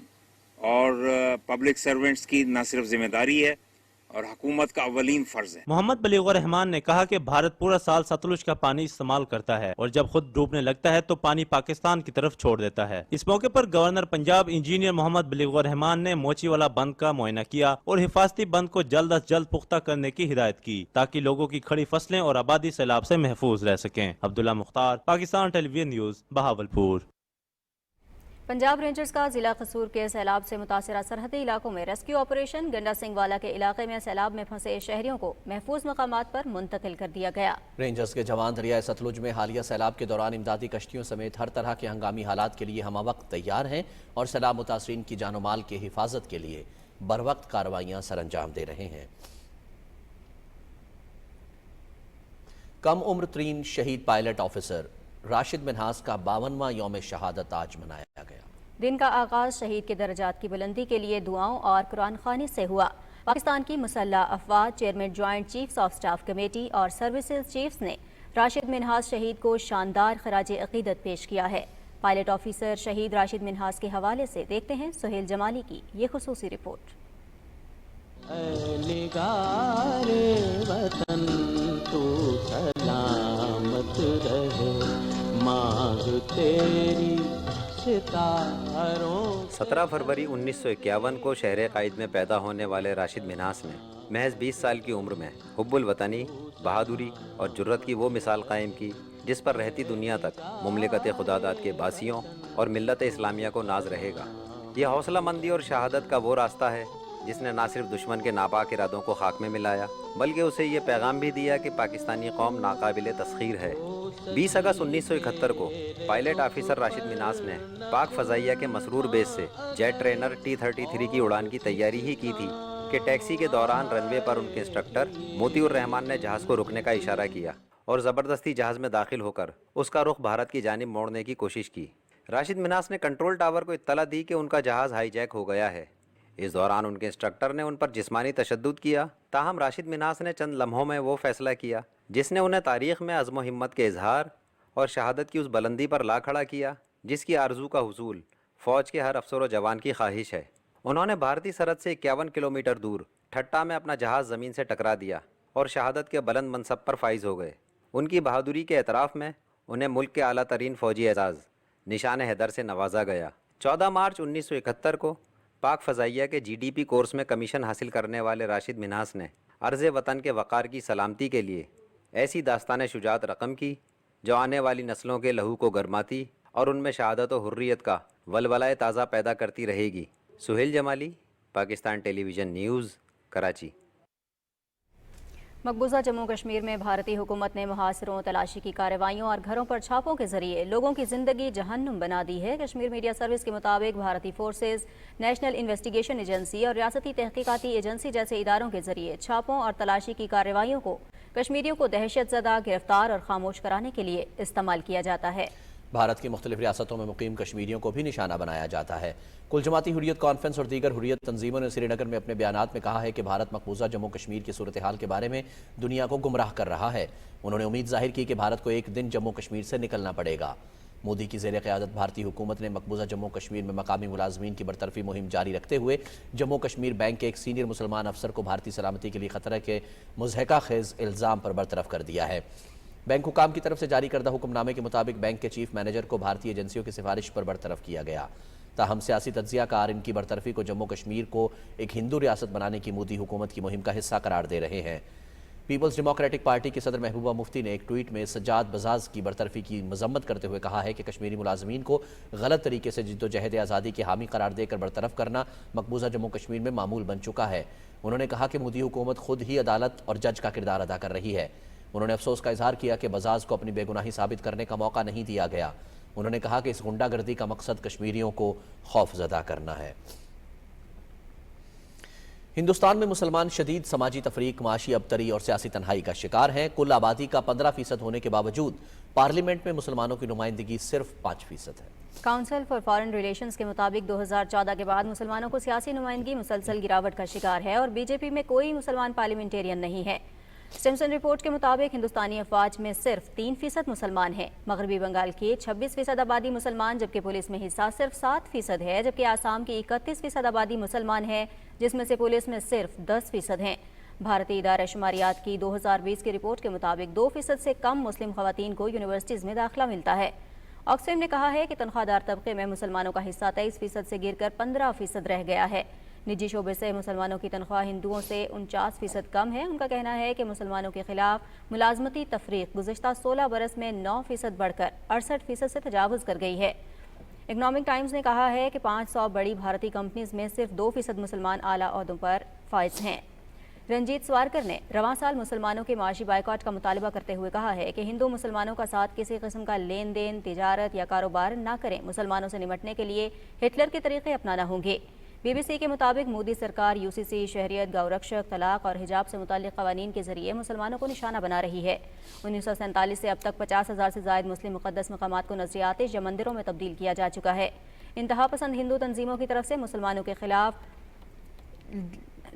और पब्लिक सर्वेंट्स की न सिर्फ जिम्मेदारी है और हुकूमत का अवलीन फर्ज है। मोहम्मद बलीगुर रहमान ने कहा कि भारत पूरा साल सतलुज का पानी इस्तेमाल करता है और जब खुद डूबने लगता है तो पानी पाकिस्तान की तरफ छोड़ देता है। इस मौके पर गवर्नर पंजाब इंजीनियर मोहम्मद बलीगुर रहमान ने मोचीवाला बंद का मुआयना किया और हिफाजती बंद को जल्द अज जल्द पुख्ता करने की हिदायत की ताकि लोगों की खड़ी फसलें और आबादी सैलाब से महफूज रह सकें। Abdullah Mukhtar, Pakistan television news, Bahawalpur. Punjab rangers का जिला कसूर के सैलाब से मुतासरा सरहदी इलाकों में रेस्क्यू ऑपरेशन। गंडा सिंह वाला के इलाके में सैलाब में फंसे शहरियों को महफूज मकामात पर मुंतकिल कर दिया गया। रेंजर्स के जवान दरिया सतलुज में हालिया सैलाब के दौरान इमदादी कश्तियों समेत हर तरह के हंगामी हालात के लिए हमा वक्त तैयार हैं और सैलाब मुतासरीन की जानो माल की हिफाजत के लिए बर वक्त कार्रवाइयाँ सर अंजाम दे रहे हैं। कम उम्र तरीन शहीद पायलट ऑफिसर राशिद मिन्हास का 52वां यौम शहादत आज मनाया गया। दिन का आगाज शहीद के दर्जात की बुलंदी के लिए दुआओं और कुरान खानी से हुआ। पाकिस्तान की मुसल्लह अफवाज chairman joint chiefs of staff committee और सर्विसेज चीफ्स ने राशिद मिन्हास शहीद को शानदार खराज अकीदत पेश किया है। पायलट ऑफिसर शहीद राशिद मिन्हास के हवाले से देखते हैं सुहेल जमाली की ये खुसूसी रिपोर्ट। वतन तू सलामत रहे, मांग तेरी 17 फरवरी 1951 को शहर कायद में पैदा होने वाले राशिद मिन्हास ने महज 20 साल की उम्र में हुब्बुल वतनी, बहादुरी और जुर्रत की वो मिसाल कायम की जिस पर रहती दुनिया तक मुमलिकत खुदादाद के बासियों और मिल्लत इस्लामिया को नाज रहेगा। ये हौसला मंदी और शहादत का वो रास्ता है जिसने ना सिर्फ दुश्मन के नापाक इरादों को खाक में मिलाया बल्कि उसे ये पैगाम भी दिया कि पाकिस्तानी कौम नाकाबिले तस्खीर है। 20 अगस्त 1971 को पायलट ऑफिसर राशिद मिन्हास ने पाक फ़ज़ाइया के मसरूर बेस से जेट ट्रेनर T-33 की उड़ान की तैयारी ही की थी कि टैक्सी के दौरान रनवे पर उनके इंस्ट्रक्टर मोतीउर रहमान ने जहाज़ को रुकने का इशारा किया और ज़बरदस्ती जहाज़ में दाखिल होकर उसका रुख भारत की जानिब मोड़ने की कोशिश की। राशिद मिन्हास ने कंट्रोल टावर को इत्तला दी कि उनका जहाज़ हाईजैक हो गया है। इस दौरान उनके इंस्ट्रक्टर ने उन पर जिस्मानी तशद्दुद किया, ताहम राशिद मिन्हास ने चंद लम्हों में वो फैसला किया जिसने उन्हें तारीख़ में अज़्म हिम्मत के इजहार और शहादत की उस बुलंदी पर ला खड़ा किया जिसकी आरजू का हुसूल फ़ौज के हर अफसर व जवान की ख्वाहिश है। उन्होंने भारतीय सरहद से 51 किलोमीटर दूर ठट्टा में अपना जहाज़ ज़मीन से टकरा दिया और शहादत के बुलंद मनसब पर फाइज हो गए। उनकी बहादुरी के एतराफ़ में उन्हें मुल्क के आला तरीन फ़ौजी एजाज़ निशान हैदर से नवाजा गया। 14 मार्च 1971 को पाक फ़ज़ाइया के GDP कोर्स में कमीशन हासिल करने वाले राशिद मिन्हास ने अर्ज़ वतन के वक़ार की सलामती के लिए ऐसी दास्तान शुजात रकम की जो आने वाली नस्लों के लहू को गरमाती और उनमें शहादत व हुर्रियत का वलवलाए ताज़ा पैदा करती रहेगी। Suhail Jamali, Pakistan television news, Karachi. मकबूजा जम्मू कश्मीर में भारतीय हुकूमत ने मुहासिरों, तलाशी की कार्रवाइयों और घरों पर छापों के जरिए लोगों की जिंदगी जहन्नुम बना दी है। कश्मीर मीडिया सर्विस के मुताबिक भारतीय फोर्सेज, नेशनल इन्वेस्टिगेशन एजेंसी और रियासती तहकीकाती एजेंसी जैसे इदारों के जरिए छापों और तलाशी की कार्रवाइयों को कश्मीरियों को दहशत ज़दा, गिरफ्तार और खामोश कराने के लिए इस्तेमाल किया जाता है। भारत की मुख्तलिफ रियासतों में मुकीम कश्मीरियों को भी निशाना बनाया जाता है। कुल जमाती हुर्रियत कॉन्फ्रेंस और दीगर हुर्रियत तंजीमों ने श्रीनगर में अपने बयानात में कहा है कि भारत मकबूजा जम्मू कश्मीर की सूरत हाल के बारे में दुनिया को गुमराह कर रहा है। उन्होंने उम्मीद जाहिर की कि भारत को एक दिन जम्मू कश्मीर से निकलना पड़ेगा। मोदी की ज़ेर क़यादत भारतीय हुकूमत ने मकबूजा जम्मू कश्मीर में मकामी मुलाजमीन की बरतरफी मुहिम जारी रखते हुए जम्मू कश्मीर बैंक के एक सीनियर मुसलमान अफसर को भारतीय सलामती के लिए खतरे के मुज़हका खेज़ इल्ज़ाम पर बरतरफ कर दिया है। बैंक हुकाम की तरफ से जारी करदा हुक्मनामे के मुताबिक बैंक के चीफ मैनेजर को भारतीय एजेंसियों की सिफारिश पर बरतरफ किया गया। ताहम सियासी तज्ज़ियाकार इनकी बरतरफी को जम्मू कश्मीर को एक हिंदू रियासत बनाने की मोदी हुकूमत की मुहिम का हिस्सा करार दे रहे हैं। पीपल्स डेमोक्रेटिक पार्टी के सदर महबूबा मुफ्ती ने एक ट्वीट में सज्जाद बजाज की बरतरफी की मजम्मत करते हुए कहा है कि कश्मीरी मुलाजमीन को गलत तरीके से जिद्दोजहद आज़ादी की हामी करार देकर बरतरफ करना मकबूजा जम्मू कश्मीर में मामूल बन चुका है। उन्होंने कहा कि मोदी हुकूमत खुद ही अदालत और जज का किरदार अदा कर रही है। उन्होंने अफसोस का इजहार किया कि बजाज को अपनी बेगुनाही साबित करने का मौका नहीं दिया गया। उन्होंने कहा कि इस गुंडागर्दी का मकसद कश्मीरियों को खौफजदा करना है। हिंदुस्तान में मुसलमान शदीद समाजी तफरीक, माशी अबतरी और सियासी तन्हाई का शिकार हैं। कुल आबादी का 15% होने के बावजूद पार्लियामेंट में मुसलमानों की नुमाइंदगी सिर्फ 5% है। काउंसिल फॉर फॉरेन रिलेशंस के मुताबिक 2014 के बाद मुसलमानों को सियासी नुमाइंदगी मुसलसल गिरावट का शिकार है और बीजेपी में कोई मुसलमान पार्लियामेंटेरियन नहीं है। स्टिम्सन रिपोर्ट के मुताबिक हिंदुस्तानी अफवाज में सिर्फ 3% मुसलमान हैं। मगरबी बंगाल की 26% आबादी मुसलमान, जबकि पुलिस में हिस्सा सिर्फ 7% है, जबकि आसाम की 31% आबादी मुसलमान है, जिसमें से पुलिस में सिर्फ 10% हैं। भारतीय इदारा शुमारियात की 2020 की रिपोर्ट के मुताबिक 2% से कम मुस्लिम खवातीन को यूनिवर्सिटीज़ में दाखिला मिलता है। ऑक्सफैम ने कहा है कि तनख्वाहदार तबके में मुसलमानों का हिस्सा 23% से गिरकर 15% रह गया है। निजी शोबे से मुसलमानों की तनख्वाह हिंदुओं से 49% कम है। उनका कहना है कि मुसलमानों के खिलाफ मुलाजमती तफरीक गुज़श्ता 16 बरस में 9% बढ़कर 68% से तजावुज़ कर गई है। इकनॉमिक टाइम्स ने कहा है कि 500 बड़ी भारतीय कंपनीज में सिर्फ 2% मुसलमान आला ओहदों पर फाइज हैं। रंजीत स्वारकर ने रवां साल मुसलमानों के माशी बायकॉट का मुतालबा करते हुए कहा है कि हिंदू मुसलमानों का साथ किसी किस्म का लेन देन, तिजारत या कारोबार ना करें। मुसलमानों से निपटने के लिए हिटलर के तरीके अपनाना होंगे। BBC के मुताबिक मोदी सरकार UCC, शहरियत, गौरक्षक, तलाक और हिजाब से मुताल्लिक़ क़वानीन के जरिए मुसलमानों को निशाना बना रही है। 1947 से अब तक 50,000 से ज़ायद मुस्लिम मुक़द्दस मकामात को नज़रियातिश या मंदिरों में तब्दील किया जा चुका है। इंतहा पसंद हिंदू तंजीमों की तरफ से मुसलमानों के खिलाफ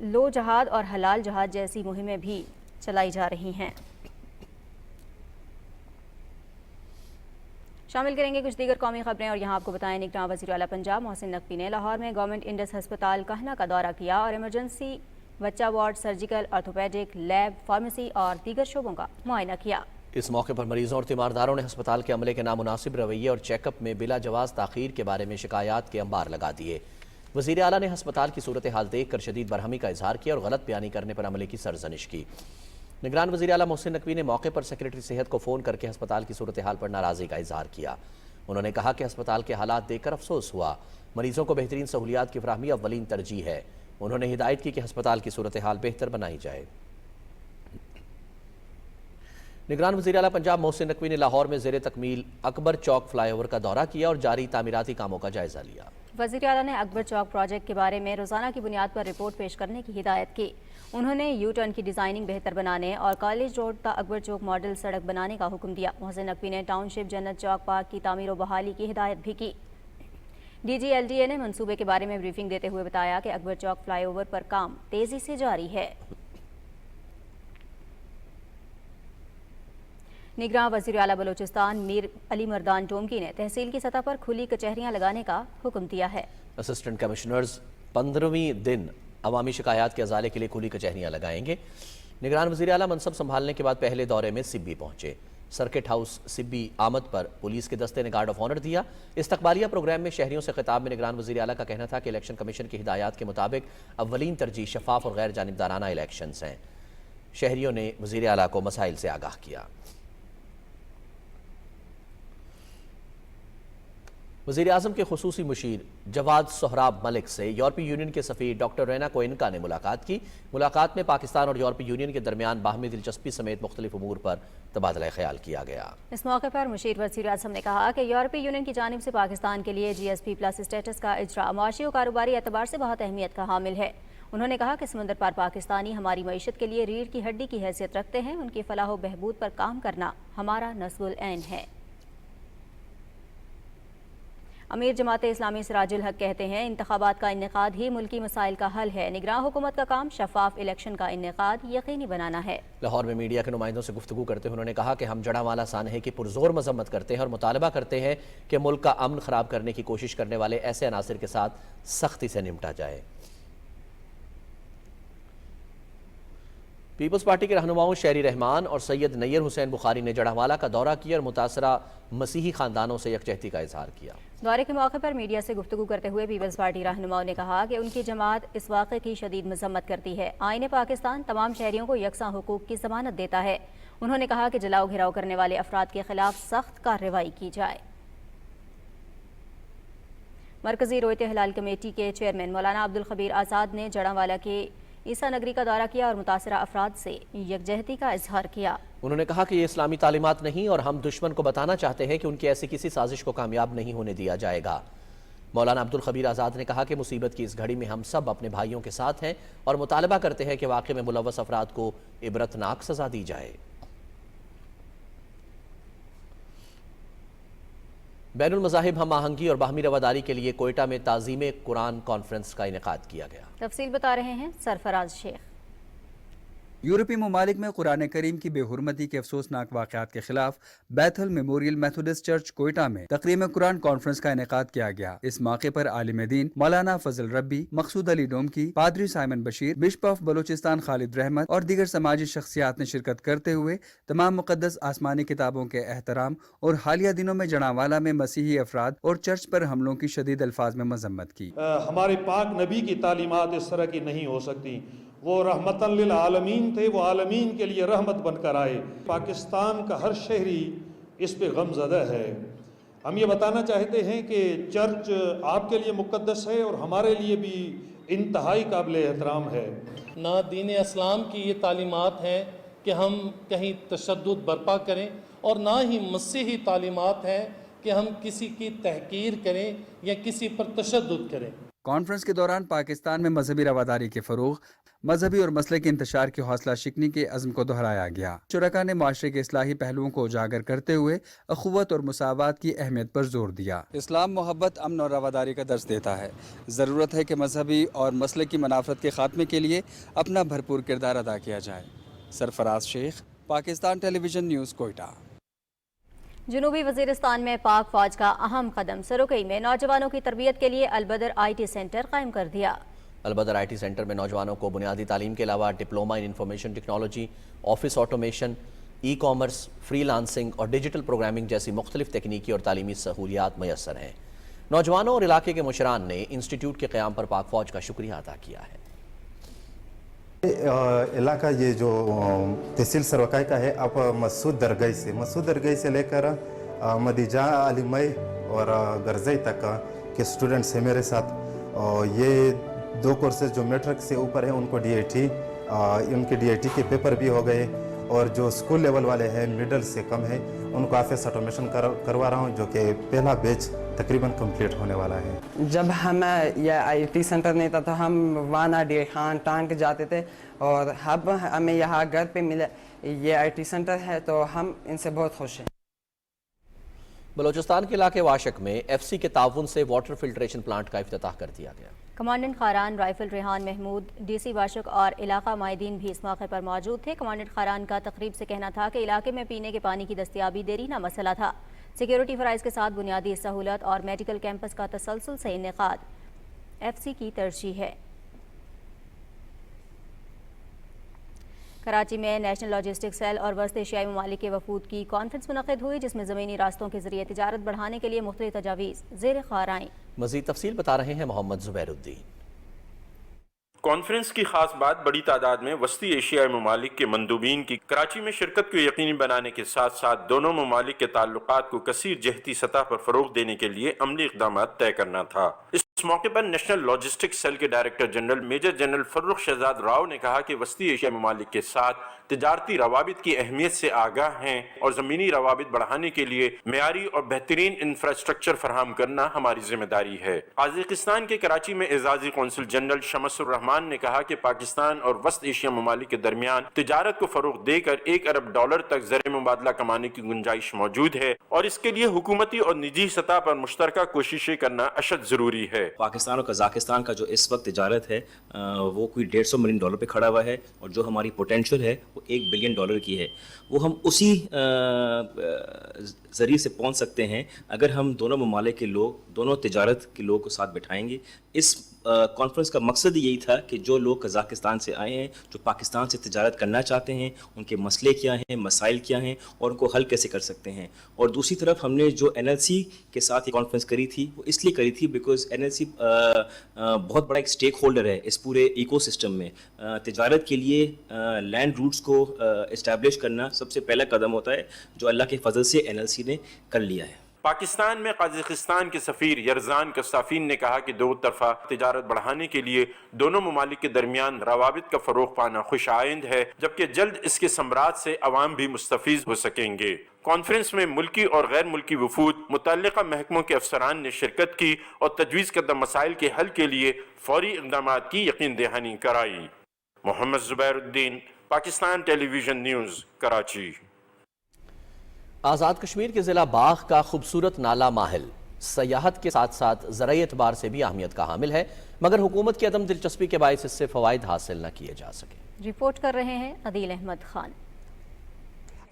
लो जहाद और हलाल जहाद जैसी मुहिमें भी चलाई जा रही हैं। शामिल करेंगे कुछ दीगर कौमी खबरें और यहाँ आपको बताएं निगरान वज़ीर आला पंजाब मोहसिन नकवी ने लाहौर में गवर्नमेंट इंडस हस्पताल कहना का दौरा किया और इमरजेंसी, बच्चा ward, surgical, orthopaedic, lab, pharmacy और दीगर शोबों का मुआयना किया। इस मौके पर मरीजों और तीमारदारों ने अस्पताल के अमले के नामुनासिब रवैये और चेकअप में बिला जवाज़ ताख़ीर के बारे में शिकायत के अंबार लगा दिए। वज़ीर आला ने अस्पताल की सूरत हाल देख कर शदीद बरहमी का इजहार किया और गलत बयानी करने पर अमले की सरजनिश की। निगरान वज़ीर आला मोहसिन नकवी ने मौके पर सेक्रेटरी सेहत को फ़ोन करके अस्पताल की सूरत हाल पर नाराज़गी का इजहार किया। उन्होंने कहा कि अस्पताल के हालात देखकर अफसोस हुआ। मरीजों को बेहतरीन सहूलियात की फराहमी अव्वलीन तरजीह है। उन्होंने हिदायत की कि अस्पताल की सूरत हाल बेहतर बनाई जाए। निगरान वज़ीर आला पंजाब मोहसिन नकवी ने लाहौर में ज़ेरे तकमील अकबर चौक फ्लाईओवर का दौरा किया और जारी तामीराती कामों का जायज़ा लिया। वज़ीर आला ने अकबर चौक प्रोजेक्ट के बारे में रोज़ाना की बुनियाद पर रिपोर्ट पेश करने की हिदायत की। उन्होंने यू टर्न की डिज़ाइनिंग बेहतर बनाने और कॉलेज रोड ता अकबर चौक मॉडल सड़क बनाने का हुक्म दिया। मोहसिन नकवी ने टाउनशिप जन्नत चौक पार्क की तामीर और बहाली की हिदायत भी की। DGLDA ने मंसूबे के बारे में ब्रीफिंग देते हुए बताया कि अकबर चौक फ्लाईओवर पर काम तेज़ी से जारी है। निगरान वज़ीर आला बलोचिस्तान मीर अली मर्दान टोमकी ने तहसील की सतह पर खुली कचहरियाँ लगाने का हुक्म दिया है। असिस्टेंट कमिश्नर्स 15वें दिन अवामी शिकायत के अजाले के लिए खुली कचहरियाँ लगाएंगे। निगरान वज़ीर आला मनसब संभालने के बाद पहले दौरे में सिब्बी पहुंचे। सर्किट हाउस सिब्बी आमद पर पुलिस के दस्ते ने गार्ड ऑफ ऑनर दिया। इस्तकबालिया प्रोग्राम में शहरियों से खिताब में निगरान वज़ीर आला का कहना था कि इलेक्शन कमीशन की हिदायत के मुताबिक अव्वलीन तरजीह शफाफ और गैर जानिबदाराना इलेक्शंस हैं। शहरियों ने वज़ीर आला को मसाइल से आगाह किया। वज़ीर आज़म के खुसूसी मुशीर जवाद सोहराब मलिक से यूरोपीय यूनियन के सफ़ीर डॉक्टर रेना कोइनका ने मुलाकात की। मुलाकात में पाकिस्तान और यूरोपीय यूनियन के दरमियान बाहमी दिलचस्पी समेत मुख्तलिफ उमूर पर तबादला ख्याल किया गया। इस मौके पर मुशीर वज़ीर आज़म ने कहा कि यूरोपीय यूनियन की जानिब से पाकिस्तान के लिए GSP+ स्टेटस का इजरा माशी और कारोबारी एतबार से बहुत अहमियत का हामिल है। उन्होंने कहा कि समंदर पार पाकिस्तानी हमारी मईशत के लिए रीढ़ की हड्डी की हैसियत रखते हैं। उनकी फलाह व बहबूद पर काम करना हमारा नस्बुल ऐन है। امیر جماعت اسلامی سراج الحق کہتے ہیں انتخابات کا انعقاد ہی ملکی مسائل کا حل ہے، نگراں حکومت کا کام شفاف الیکشن کا انعقاد یقینی بنانا ہے۔ لاہور میں میڈیا کے نمائندوں سے گفتگو کرتے ہوئے انہوں نے کہا کہ ہم جڑاوالا سانحے کی پرزور مذمت کرتے ہیں اور مطالبہ کرتے ہیں کہ ملک کا امن خراب کرنے کی کوشش کرنے والے ایسے عناصر کے ساتھ سختی سے نمٹا جائے۔ پیپلز پارٹی کے رہنماؤں شہری رحمان اور سید نیر حسین بخاری نے جڑاوالا کا دورہ کیا اور متاثرہ مسیحی خاندانوں سے یکجہتی کا اظہار کیا۔ دورے کے موقع پر میڈیا سے گفتگو کرتے ہوئے پیپلز پارٹی رہنماؤں نے کہا کہ ان کی جماعت اس واقعے کی شدید مذمت کرتی ہے۔ آئین پاکستان تمام شہریوں کو یکساں حقوق کی ضمانت دیتا ہے۔ انہوں نے کہا کہ جلاؤ گھیراؤ کرنے والے افراد کے خلاف سخت کارروائی کی جائے۔ مرکزی رویت ہلال کمیٹی کے چیئرمین مولانا عبدالخبیر آزاد نے جڑاوالا کے عیسیٰ نگری کا دورہ کیا اور متاثرہ افراد سے یکجہتی کا اظہار کیا۔ انہوں نے کہا کہ یہ اسلامی تعلیمات نہیں اور ہم دشمن کو بتانا چاہتے ہیں کہ ان کی ایسی کسی سازش کو کامیاب نہیں ہونے دیا جائے گا۔ مولانا عبدالخبیر آزاد نے کہا کہ مصیبت کی اس گھڑی میں ہم سب اپنے بھائیوں کے ساتھ ہیں اور مطالبہ کرتے ہیں کہ واقعے میں ملوث افراد کو عبرتناک سزا دی جائے۔ بین المذاہب ہم آہنگی اور باہمی رواداری کے لیے کوئٹہ میں تعظیم قرآن کانفرنس کا انعقاد کیا گیا۔ تفصیل بتا رہے ہیں سرفراز شیخ۔ یورپی ممالک میں قرآن کریم کی بے حرمتی کے افسوسناک واقعات کے خلاف بیتھل میموریل میتھوڈسٹ چرچ کوئٹہ میں تقریم قرآن کانفرنس کا انعقاد کیا گیا۔ اس موقع پر عالم دین مولانا فضل ربی، مقصود علی ڈومکی، پادری Simon Bashir, bishop of Balochistan Khalid Rehmat اور دیگر سماجی شخصیات نے شرکت کرتے ہوئے تمام مقدس آسمانی کتابوں کے احترام اور حالیہ دنوں میں جڑاوالا میں مسیحی افراد اور چرچ پر حملوں کی شدید الفاظ میں مذمت کی۔ ہمارے پاک نبی کی تعلیمات اس طرح کی نہیں ہو سکتی۔ وہ رحمتاً للعالمین تھے، وہ عالمین کے لیے رحمت بن کر آئے۔ پاکستان کا ہر شہری اس پہ غم زدہ ہے۔ ہم یہ بتانا چاہتے ہیں کہ چرچ آپ کے لیے مقدس ہے اور ہمارے لیے بھی انتہائی قابل احترام ہے۔ نہ دین اسلام کی یہ تعلیمات ہیں کہ ہم کہیں تشدد برپا کریں اور نہ ہی مسیحی تعلیمات ہیں کہ ہم کسی کی تحقیر کریں یا کسی پر تشدد کریں۔ کانفرنس کے دوران پاکستان میں مذہبی رواداری کے فروغ، مذہبی اور مسئلے کے انتشار کی حوصلہ شکنی کے عزم کو دہرایا گیا۔ شرکاء نے معاشرے کے اصلاحی پہلوؤں کو اجاگر کرتے ہوئے اخوت اور مساوات کی اہمیت پر زور دیا۔ اسلام محبت، امن اور رواداری کا درس دیتا ہے۔ ضرورت ہے کہ مذہبی اور مسئلے کی منافرت کے خاتمے کے لیے اپنا بھرپور کردار ادا کیا جائے۔ سرفراز شیخ، پاکستان ٹیلی ویژن نیوز، کوئٹہ۔ جنوبی وزیرستان میں پاک فوج کا اہم قدم، سروکئی میں نوجوانوں کی تربیت کے لیے البدر آئی ٹی سینٹر قائم کر دیا۔ البدر آئی ٹی سینٹر میں نوجوانوں کو بنیادی تعلیم کے علاوہ diploma in information technology, office automation, e commerce, freelancing اور ڈیجیٹل پروگرامنگ جیسی مختلف تکنیکی اور تعلیمی سہولیات میسر ہیں۔ نوجوانوں اور علاقے کے مشران نے انسٹیٹیوٹ کے قیام پر پاک فوج کا شکریہ ادا کیا ہے۔ علاقہ یہ جو تحصیل سروکائی کا ہے، آپ مسعود درگاہی سے لے کر مدیجہ علیمئی اور گرزئی تک کے اسٹوڈنٹس ہیں میرے ساتھ۔ یہ 2 کورسز جو میٹرک سے اوپر ہیں ان کو ان کے DIT کے پیپر بھی ہو گئے، اور جو اسکول لیول والے ہیں مڈل سے کم ہیں ان کو آفس آٹومیشن کروا رہا ہوں، جو کہ پہلا بیچ تقریباً کمپلیٹ ہونے والا ہے۔ جب ہمیں یہ IT سینٹر نہیں تھا تو ہم وانا ڈیر خان ٹانک جاتے تھے، اور اب ہمیں یہاں گھر پہ ملا یہ IT سینٹر ہے تو ہم ان سے بہت خوش ہیں۔ بلوچستان کے علاقے واشک میں FC کے تعاون سے واٹر فلٹریشن پلانٹ کا افتتاح کر دیا گیا۔ Commandant Kharan rifle Rehan Mahmood, DC Washuk اور علاقہ مائدین بھی اس موقع پر موجود تھے۔ کمانڈنٹ خاران کا تقریب سے کہنا تھا کہ علاقے میں پینے کے پانی کی دستیابی دیرینہ مسئلہ تھا۔ سیکیورٹی فرائض کے ساتھ بنیادی سہولت اور میڈیکل کیمپس کا تسلسل سے انعقاد FC کی ترجیح ہے۔ کراچی میں نیشنل لاجسٹک سیل اور وسط ایشیائی ممالک کے وفود کی کانفرنس منعقد ہوئی، جس میں زمینی راستوں کے ذریعے تجارت بڑھانے کے لیے مختلف تجاویز زیر غور آئیں۔ مزید تفصیل بتا رہے ہیں محمد زبیر الدین۔ کانفرنس کی خاص بات بڑی تعداد میں وسطی ایشیائی ممالک کے مندوبین کی کراچی میں شرکت کو یقینی بنانے کے ساتھ ساتھ دونوں ممالک کے تعلقات کو کثیر جہتی سطح پر فروغ دینے کے لیے عملی اقدامات طے کرنا تھا۔ اس इस मौके पर नेशनल लॉजिस्टिक्स सेल के director general major general Farrukh Shahzad Rao ने कहा कि वस्ती एशियाई ममालिक के साथ तिजारती रवाबित की अहमियत से आगाह हैं और ज़मीनी रवाबित बढ़ाने के लिए मेयारी और बेहतरीन इंफ्रास्ट्रक्चर फराहम करना हमारी जिम्मेदारी है। कजाकिस्तान के कराची में एजाजी कौंसल जनरल शमसुर रहमान ने कहा कि पाकिस्तान और वस्त एशिया ममालिक के दरमियान तिजारत को फरोग देकर $1 अरब तक ज़र मुबादला कमाने की गुंजाइश मौजूद है और इसके लिए हुकूमती और निजी सतह पर मुश्तरका कोशिशें करना अशद ज़रूरी है। पाकिस्तान और कजाकिस्तान का जो इस वक्त तिजारत है वो कोई $150 मिलियन पे खड़ा हुआ है और जो हमारी पोटेंशियल है वो $1 बिलियन की है। वो हम उसी ज़रिए से पहुंच सकते हैं अगर हम दोनों ममालिक के लोग, दोनों तिजारत के लोगों को साथ बिठाएंगे। इस कॉन्फ्रेंस का मकसद यही था कि जो लोग कजाकिस्तान से आए हैं, जो पाकिस्तान से तिजारत करना चाहते हैं, उनके मसले क्या हैं, मसाइल क्या हैं और उनको हल कैसे कर सकते हैं। और दूसरी तरफ हमने जो NLC के साथ ये कॉन्फ्रेंस करी थी वो इसलिए करी थी बिकॉज NLC बहुत बड़ा एक स्टेक होल्डर है इस पूरे इकोसिस्टम में। तिजारत के लिए लैंड रूट्स को इस्टेब्लिश करना सबसे पहला कदम होता है जो अल्लाह के फजल से NLC ने कर लिया है। पाकिस्तान में कजाकिस्तान के सफ़ीर यरजान कस्ताफीन ने कहा कि दो तरफा तिजारत बढ़ाने के लिए दोनों ममालिक के दरमियान रवाबित का फ़रोग पाना खुश आइंद है, जबकि जल्द इसके समरात से अवाम भी मुस्तफ़ीज़ हो सकेंगे। कॉन्फ्रेंस में मुल्की और गैर मुल्की वफूद, मुतल्लिका महकमों के अफसरान ने शिरकत की और तजवीज़ करदा मसाइल के हल के लिए फौरी इक़दाम की यकीन दहानी कराई। Mohammad Zubairuddin, Pakistan television news, Karachi. आज़ाद कश्मीर के ज़िला बाघ का खूबसूरत नाला माहिल सयाहत के साथ साथ ज़राई एतबार से भी अहमियत का हामिल है, मगर हुकूमत की अदम दिलचस्पी के बायस इससे फ़वाइद हासिल न किए जा सके। रिपोर्ट कर रहे हैं अदील अहमद खान।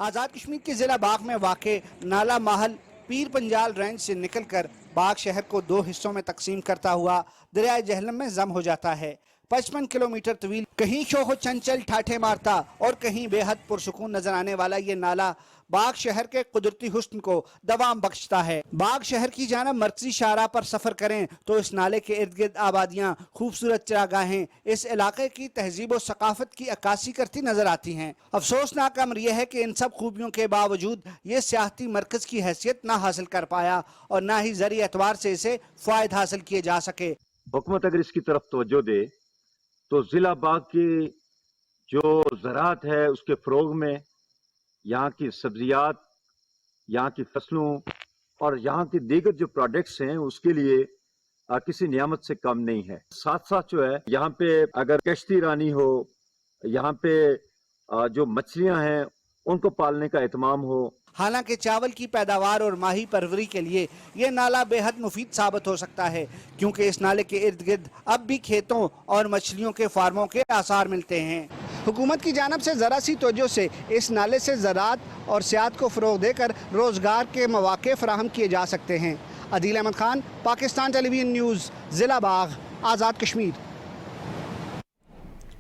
आज़ाद कश्मीर के ज़िला बाघ में वाक़े नाला महल पीर पंजाल रेंज से निकलकर बाघ शहर को 2 हिस्सों में तकसीम करता हुआ दरियाए जहलम में जम हो जाता है। 55 किलोमीटर तवील, कहीं शोहो चंचल ठाठे मारता और कहीं बेहद पुरसुकून नजर आने वाला ये नाला बाघ शहर के कुदरती हुस्न को दवाम बख्शता है। बाघ शहर की जानब मरकजी शाहराह पर सफर करें तो इस नाले के इर्द गिर्द आबादियाँ, खूबसूरत चरागाहें इस इलाके की तहजीब और सकाफत की अक्कासी करती नजर आती हैं। अफसोसनाक अमर यह है कि इन सब खूबियों के बावजूद ये सियाहती मरकज की हैसियत न हासिल कर पाया और न ही ज़रिए एतबार से इसे फ़ायदा हासिल किए जा सके। हुकूमत अगर इसकी तरफ तवज्जो दे तो जिला बाघ की जो ज़राअत है उसके फ़रोग में, यहाँ की सब्जियात, यहाँ की फसलों और यहाँ के दीगर जो प्रोडक्ट्स हैं उसके लिए किसी नियामत से कम नहीं है। साथ साथ जो है यहाँ पे अगर कश्ती रानी हो, यहाँ पे जो मछलियाँ हैं उनको पालने का एहतमाम हो। हालांकि चावल की पैदावार और माही परवरी के लिए ये नाला बेहद मुफीद साबित हो सकता है, क्योंकि इस नाले के इर्द गिर्द अब भी खेतों और मछलियों के फार्मों के आसार मिलते हैं। हुकूमत की जानब से ज़रा सी तवज्जो से इस नाले से ज़राअत और सियाहत को फ़रोग देकर रोज़गार के मौक़े फराहम किए जा सकते हैं। अदील अहमद खान, पाकिस्तान टेलीविज़न न्यूज़, ज़िला बाघ, आज़ाद कश्मीर।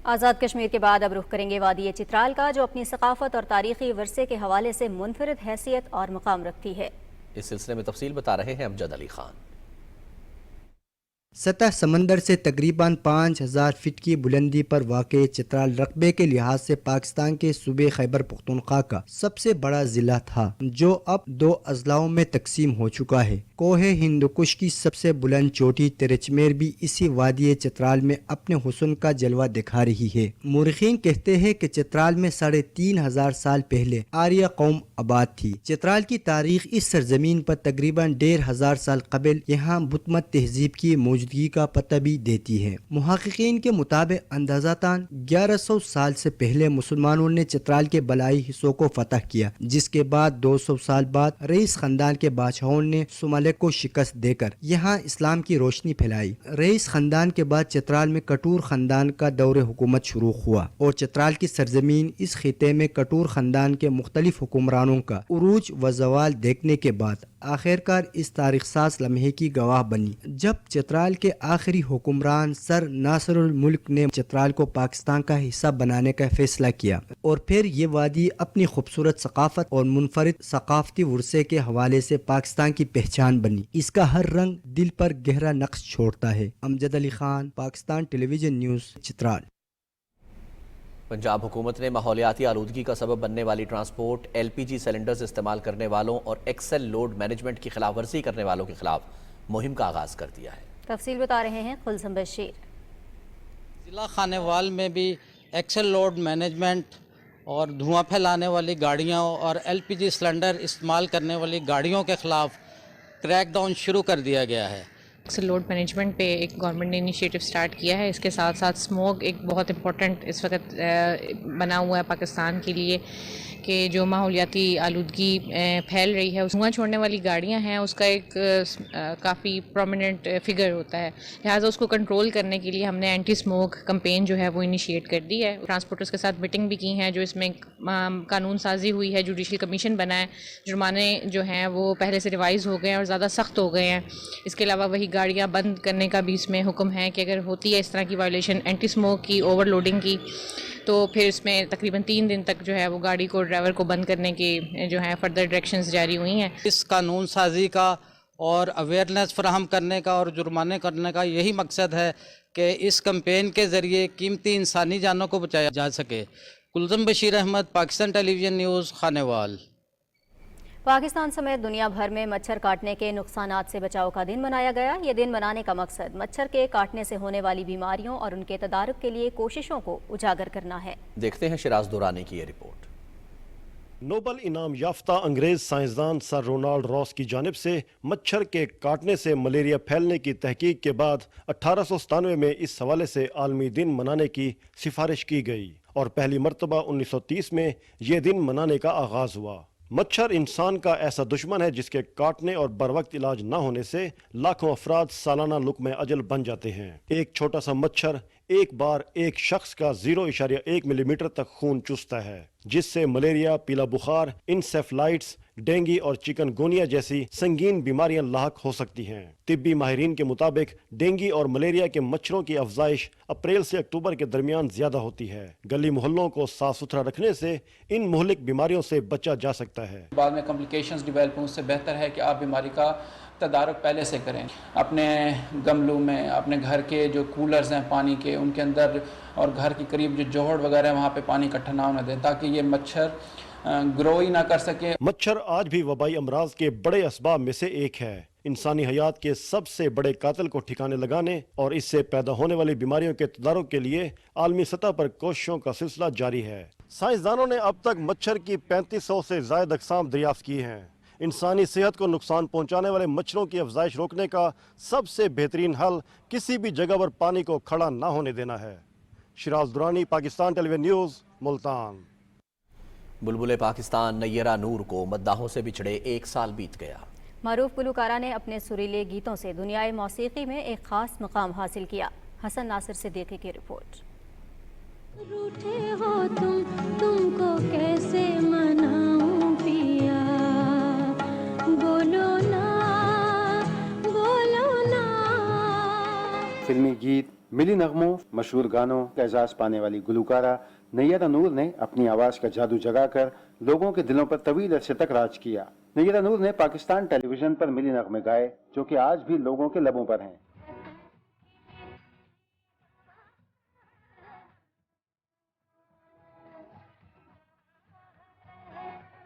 आज़ाद कश्मीर के बाद अब रुख करेंगे वादी चित्राल का, जो अपनी सकाफत और तारीखी वर्से के हवाले से मुनफरिद हैसियत और मकाम रखती है। इस सिलसिले में तफसील बता रहे हैं अमजद अली खान। सतह समंदर से तकरीबन 5000 फीट की बुलंदी पर वाक़े चित्राल रकबे के लिहाज से पाकिस्तान के सूबे खैबर पख्तूनख्वा का सबसे बड़ा ज़िला था, जो अब 2 अजलाओं में तकसीम हो चुका है। कोहे हिंदुकुश की सबसे बुलंद चोटी तिरचमेर भी इसी वादी चित्राल में अपने हुस्न का जलवा दिखा रही है। मुर्खीन कहते हैं कि चित्राल में 3500 साल पहले आर्य कौम आबाद थी। चित्राल की तारीख इस सरजमीन पर तकरीबन 1500 साल कबल यहाँ बुतमत तहजीब की मौजूदगी का पता भी देती है। मुहक्किकीन के मुताबिक अंदाज़ातन 1100 साल से पहले मुसलमानों ने चित्राल के बलाई हिस्सों को फतह किया, जिसके बाद 200 साल बाद रईस खानदान के बादशाहों ने सुमालिक को शिकस्त देकर यहाँ इस्लाम की रोशनी फैलाई। रईस खानदान के बाद चित्राल में कटूर खानदान का दौर हुकूमत शुरू हुआ और चित्राल की सरजमीन इस खिते में कटूर खानदान के मुख्तलिफ हुक्मरानों का उरूज व ज़वाल देखने के बाद आखिरकार इस तारीख साज लम्हे की गवाह बनी, जब चित्राल के आखिरी हुक्मरान सर नासिरुल मुल्क ने चित्राल को पाकिस्तान का हिस्सा बनाने का फैसला किया और फिर ये वादी अपनी खूबसूरत सकाफत और मुनफरिद सकाफती वर्से के हवाले से पाकिस्तान की पहचान बनी। इसका हर रंग दिल पर गहरा नक्श छोड़ता है। Amjad Ali Khan, Pakistan television news, Chitral. पंजाब हुकूमत ने माहौलियाती आलूदगी का सबब बनने वाली ट्रांसपोर्ट, LPG सिलेंडर्स इस्तेमाल करने वालों और एक्सेल लोड मैनेजमेंट की खिलाफ वर्जी करने वालों के खिलाफ मुहिम का आगाज कर दिया है। تفصیل بتا رہے ہیں قلزم بشیر۔ ضلع خانیوال میں بھی ایکسل لوڈ مینجمنٹ اور دھواں پھیلانے والی گاڑیوں اور LPG سلنڈر استعمال کرنے والی گاڑیوں کے خلاف کریک ڈاؤن شروع کر دیا گیا ہے۔ ایکسل لوڈ مینجمنٹ پہ ایک گورنمنٹ نے انیشیٹو سٹارٹ کیا ہے، اس کے ساتھ ساتھ اسموگ ایک بہت امپورٹنٹ اس وقت بنا ہوا ہے پاکستان کے لیے کہ جو ماحولیاتی آلودگی پھیل رہی ہے، دھواں چھوڑنے والی گاڑیاں ہیں اس کا ایک کافی پرومیننٹ فگر ہوتا ہے، لہٰذا اس کو کنٹرول کرنے کے لیے ہم نے اینٹی اسموک کمپین جو ہے وہ انیشیٹ کر دی ہے۔ ٹرانسپورٹرز کے ساتھ میٹنگ بھی کی ہیں، جو اس میں قانون سازی ہوئی ہے، جوڈیشل کمیشن بنا ہے، جرمانے جو ہیں وہ پہلے سے ریوائز ہو گئے ہیں اور زیادہ سخت ہو گئے ہیں۔ اس کے علاوہ وہی گاڑیاں بند کرنے کا بھی اس میں حکم ہے کہ اگر ہوتی ہے اس طرح کی وائلیشن اینٹی اسموک کی، اوور لوڈنگ کی، تو پھر اس میں تقریباً 3 دن تک جو ہے وہ گاڑی کو ڈرائیور کو بند کرنے کی جو ہے فردر ڈائریکشنز جاری ہوئی ہیں۔ اس قانون سازی کا اور اویئرنیس فراہم کرنے کا اور جرمانے کرنے کا یہی مقصد ہے کہ اس کمپین کے ذریعے قیمتی انسانی جانوں کو بچایا جا سکے۔ قلزم بشیر احمد، پاکستان ٹیلی ویژن نیوز، خانیوال۔ پاکستان سمیت دنیا بھر میں مچھر کاٹنے کے نقصانات سے بچاؤ کا دن منایا گیا۔ یہ دن منانے کا مقصد مچھر کے کاٹنے سے ہونے والی بیماریوں اور ان کے تدارک کے لیے کوششوں کو اجاگر کرنا ہے۔ دیکھتے ہیں شراز دورانی کی یہ رپورٹ۔ نوبل انعام یافتہ انگریز سائنسدان سر رونالڈ راس کی جانب سے مچھر کے کاٹنے سے ملیریا پھیلنے کی تحقیق کے بعد 1897 میں اس حوالے سے عالمی دن منانے کی سفارش کی گئی اور پہلی مرتبہ 1930 میں یہ دن منانے کا آغاز ہوا۔ مچھر انسان کا ایسا دشمن ہے جس کے کاٹنے اور بروقت علاج نہ ہونے سے لاکھوں افراد سالانہ لقمہ اجل بن جاتے ہیں۔ ایک چھوٹا سا مچھر ایک بار ایک شخص کا 0.1 ملی میٹر تک خون چوستا ہے، جس سے ملیریا، پیلا بخار، انسیفلائٹس، ڈینگی اور چکن گونیا جیسی سنگین بیماریاں لاحق ہو سکتی ہیں۔ طبی ماہرین کے مطابق ڈینگی اور ملیریا کے مچھروں کی افزائش اپریل سے اکتوبر کے درمیان زیادہ ہوتی ہے۔ گلی محلوں کو صاف ستھرا رکھنے سے ان مہلک بیماریوں سے بچا جا سکتا ہے۔ بعد میں کمپلیکیشنز ڈیولپ ہوں، اس سے بہتر ہے کہ آپ بیماری کا تدارک پہلے سے کریں۔ اپنے گملوں میں، اپنے گھر کے جو کولرز ہیں پانی کے، ان کے اندر اور گھر کے قریب جو جوہڑ وغیرہ ہے وہاں پہ پانی اکٹھا نہ ہونے دیں تاکہ یہ مچھر گرو ہی نہ کر سکے۔ مچھر آج بھی وبائی امراض کے بڑے اسباب میں سے ایک ہے۔ انسانی حیات کے سب سے بڑے قاتل کو ٹھکانے لگانے اور اس سے پیدا ہونے والی بیماریوں کے تدارک کے لیے عالمی سطح پر کوششوں کا سلسلہ جاری ہے۔ سائنسدانوں نے اب تک مچھر کی 3500 سے زائد اقسام دریافت کی ہیں۔ انسانی صحت کو نقصان پہنچانے والے مچھروں کی افزائش روکنے کا سب سے بہترین حل کسی بھی جگہ پر پانی کو کھڑا نہ ہونے دینا ہے۔ شراز دورانی، پاکستان ٹیلی ویژن نیوز، ملتان۔ بلبل پاکستان نیرہ نور کو مداحوں سے بچھڑے 1 سال بیت گیا۔ معروف گلوکارہ نے اپنے سریلے گیتوں سے دنیائے موسیقی میں ایک خاص مقام حاصل کیا۔ حسن ناصر صدیقی کی رپورٹ۔ روٹھے ہو تم کو کیسے مناؤں پیا، بولو نا بولو نا۔ فلمی گیت، ملی نغموں، مشہور گانوں کا اعزاز پانے والی گلوکارہ نیرہ نور نے اپنی آواز کا جادو جگا کر لوگوں کے دلوں پر طویل عرصے تک راج کیا۔ نیرہ نور نے پاکستان ٹیلی ویژن پر ملی نغمے گائے جو کہ آج بھی لوگوں کے لبوں پر ہیں۔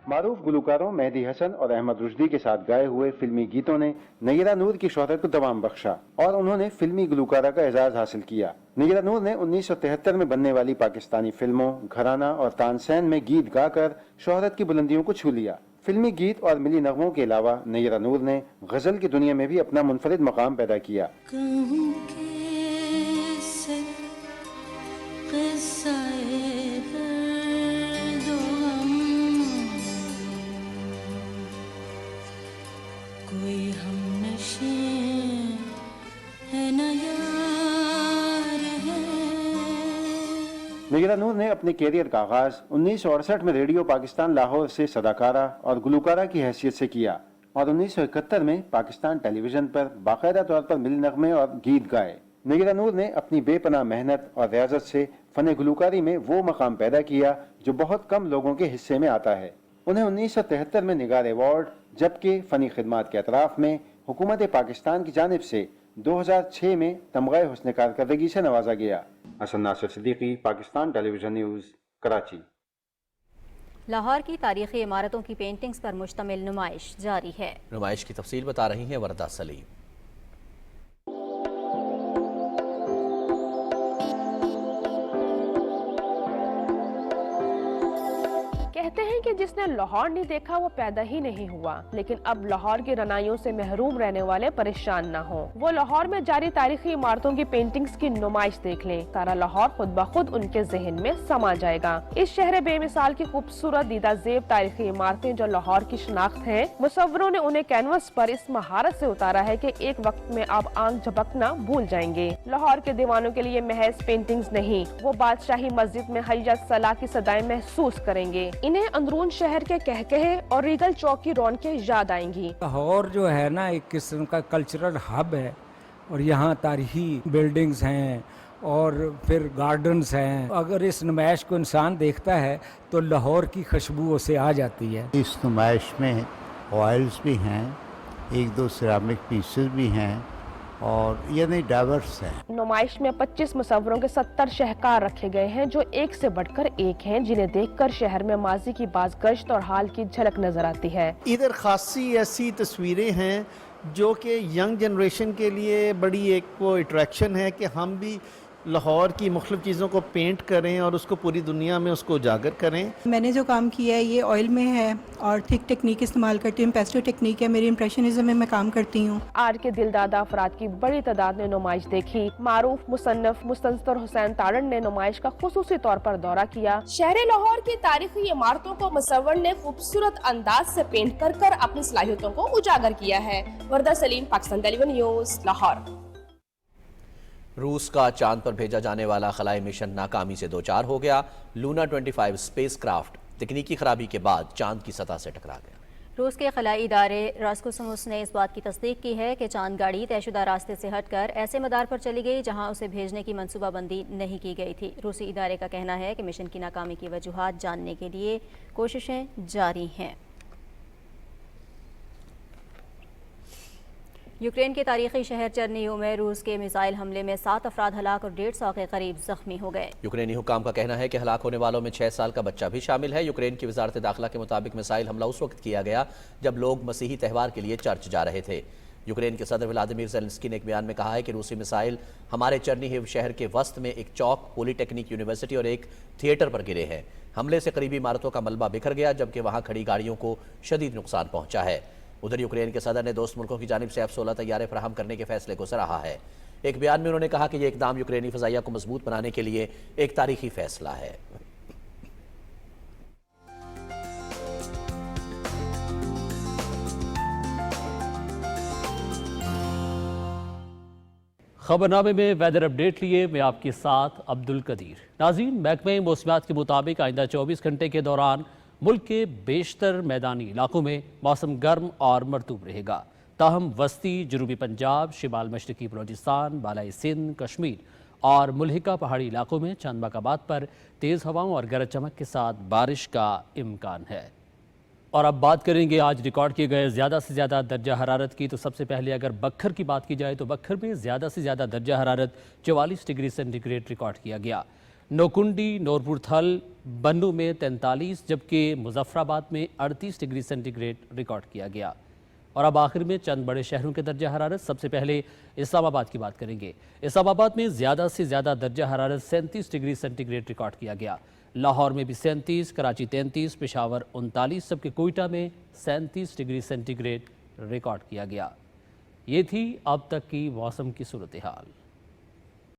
معروف گلوکاروں مہدی حسن اور احمد رشدی کے ساتھ گائے ہوئے فلمی گیتوں نے نیرہ نور کی شہرت کو دوام بخشا اور انہوں نے فلمی گلوکارہ کا اعزاز حاصل کیا۔ نیرہ نور نے 1973 میں بننے والی پاکستانی فلموں گھرانہ اور تانسین میں گیت گا کر شہرت کی بلندیوں کو چھو لیا۔ فلمی گیت اور ملی نغموں کے علاوہ نیرہ نور نے غزل کی دنیا میں بھی اپنا منفرد مقام پیدا کیا۔ نیرہ نور نے اپنے کیریئر کا آغاز 1968 میں ریڈیو پاکستان لاہور سے صداکارہ اور گلوکارہ کی حیثیت سے کیا اور 1971 میں پاکستان ٹیلی ویژن پر باقاعدہ طور پر ملی نغمے اور گیت گائے۔ نیرہ نور نے اپنی بے پناہ محنت اور ریاضت سے فن گلوکاری میں وہ مقام پیدا کیا جو بہت کم لوگوں کے حصے میں آتا ہے۔ انہیں 1973 میں نگار ایوارڈ جبکہ فنی خدمات کے اطراف میں حکومت پاکستان کی جانب سے 2006 میں تمغہ حسن کارکردگی سے نوازا گیا۔ حسن ناصر صدیقی، پاکستان ٹیلی ویژن نیوز، کراچی۔ لاہور کی تاریخی عمارتوں کی پینٹنگز پر مشتمل نمائش جاری ہے۔ نمائش کی تفصیل بتا رہی ہیں وردہ سلیم۔ کہتے ہیں کہ جس نے لاہور نہیں دیکھا وہ پیدا ہی نہیں ہوا، لیکن اب لاہور کی رنائیوں سے محروم رہنے والے پریشان نہ ہوں۔ وہ لاہور میں جاری تاریخی عمارتوں کی پینٹنگز کی نمائش دیکھ لیں، سارا لاہور خود بخود ان کے ذہن میں سما جائے گا۔ اس شہر بے مثال کی خوبصورت دیدہ زیب تاریخی عمارتیں جو لاہور کی شناخت ہیں، مصوروں نے انہیں کینوس پر اس مہارت سے اتارا ہے کہ ایک وقت میں آپ آنکھ جھپکنا بھول جائیں گے۔ لاہور کے دیوانوں کے لیے محض پینٹنگز نہیں، وہ بادشاہی مسجد میں حی الصلاح کی صدائیں محسوس کریں گے۔ انہیں اندرون شہر کے کہکہے اور ریگل چوک کی رونقیں یاد آئیں گی۔ لاہور جو ہے نا ایک قسم کا کلچرل ہب ہے، اور یہاں تاریخی بلڈنگز ہیں اور پھر گارڈنز ہیں۔ اگر اس نمائش کو انسان دیکھتا ہے تو لاہور کی خوشبو اسے آ جاتی ہے۔ اس نمائش میں آئلز بھی ہیں، ایک دو سیرامک پیسز بھی ہیں، اور یعنی ڈائیورس ہیں۔ نمائش میں 25 مصوروں کے 70 شہکار رکھے گئے ہیں جو ایک سے بڑھ کر ایک ہیں، جنہیں دیکھ کر شہر میں ماضی کی باز گشت اور حال کی جھلک نظر آتی ہے۔ ادھر خاصی ایسی تصویریں ہیں جو کہ ینگ جنریشن کے لیے بڑی ایک وہ اٹریکشن ہے کہ ہم بھی لاہور کی مختلف چیزوں کو پینٹ کریں اور اس کو پوری دنیا میں اس کو اجاگر کریں۔ میں نے جو کام کیا ہے یہ آئل میں ہے اور تھک ٹیکنیک استعمال کرتی ہوں، پیسٹل ٹیکنیک ہے، میری امپریشنزم میں کام کرتی ہوں۔ آج کے دل دادہ افراد کی بڑی تعداد نے نمائش دیکھی۔ معروف مصنف مستنصر حسین تارڑ نے نمائش کا خصوصی طور پر دورہ کیا۔ شہر لاہور کی تاریخی عمارتوں کو مصور نے خوبصورت انداز سے پینٹ کر اپنی صلاحیتوں کو اجاگر کیا ہے۔ وردہ سلیم، پاکستان ٹیلی ویژن نیوز، لاہور۔ روس کا چاند پر بھیجا جانے والا خلائی مشن ناکامی سے دوچار ہو گیا۔ لونا 25 اسپیس کرافٹ تکنیکی خرابی کے بعد چاند کی سطح سے ٹکرا گیا۔ روس کے خلائی ادارے راسکوسموس نے اس بات کی تصدیق کی ہے کہ چاند گاڑی طے شدہ راستے سے ہٹ کر ایسے مدار پر چلی گئی جہاں اسے بھیجنے کی منصوبہ بندی نہیں کی گئی تھی۔ روسی ادارے کا کہنا ہے کہ مشن کی ناکامی کی وجوہات جاننے کے لیے کوششیں جاری ہیں۔ یوکرین کے تاریخی شہر چرنیو میں روس کے میزائل حملے میں 7 افراد ہلاک اور 150 کے قریب زخمی ہو گئے۔ یوکرینی حکام کا کہنا ہے کہ ہلاک ہونے والوں میں 6 سال کا بچہ بھی شامل ہے۔ یوکرین کی وزارت داخلہ کے مطابق میزائل حملہ اس وقت کیا گیا جب لوگ مسیحی تہوار کے لیے چرچ جا رہے تھے۔ یوکرین کے صدر ولادیمیر زیلنسکی نے ایک بیان میں کہا ہے کہ روسی میزائل ہمارے چرنیہو شہر کے وسط میں ایک چوک، پولی ٹیکنک یونیورسٹی اور ایک تھیٹر پر گرے ہیں۔ حملے سے قریبی عمارتوں کا ملبہ بکھر گیا جبکہ وہاں کھڑی گاڑیوں کو شدید نقصان پہنچا ہے۔ ادھر یوکرین کے صدر نے دوست ملکوں کی جانب سے F-16 طیارے فراہم کرنے کے فیصلے کو سراہا ہے۔ ایک بیان میں انہوں نے کہا کہ یہ اقدام یوکرینی فضائیہ کو مضبوط بنانے کے لیے ایک تاریخی فیصلہ ہے۔ خبرنامے میں ویدر اپڈیٹ لیے میں آپ کے ساتھ عبدالقدیر۔ ناظرین، محکمہ موسمیات کے مطابق آئندہ 24 گھنٹے کے دوران ملک کے بیشتر میدانی علاقوں میں موسم گرم اور مرطوب رہے گا، تاہم وسطی جنوبی پنجاب، شمال مشرقی بلوچستان، بالائی سندھ، کشمیر اور ملحقہ پہاڑی علاقوں میں چند مقامات پر تیز ہواؤں اور گرج چمک کے ساتھ بارش کا امکان ہے۔ اور اب بات کریں گے آج ریکارڈ کیے گئے زیادہ سے زیادہ درجہ حرارت کی۔ تو سب سے پہلے اگر بکھر کی بات کی جائے تو بکھر میں زیادہ سے زیادہ درجہ حرارت 44 ڈگری سینٹی گریڈ ریکارڈ کیا گیا۔ نوکنڈی، نورپور تھل، بنو میں 43 جبکہ مظفر آباد میں 38 ڈگری سینٹی گریڈ ریکارڈ کیا گیا۔ اور اب آخر میں چند بڑے شہروں کے درجہ حرارت۔ سب سے پہلے اسلام آباد کی بات کریں گے۔ اسلام آباد میں زیادہ سے زیادہ درجہ حرارت 37 ڈگری سینٹی گریڈ ریکارڈ کیا گیا۔ لاہور میں بھی 37، کراچی 33، پشاور 39 جبکہ کوئٹہ میں 37 ڈگری سینٹی گریڈ ریکارڈ کیا گیا۔ یہ تھی اب تک کی موسم کی صورتحال۔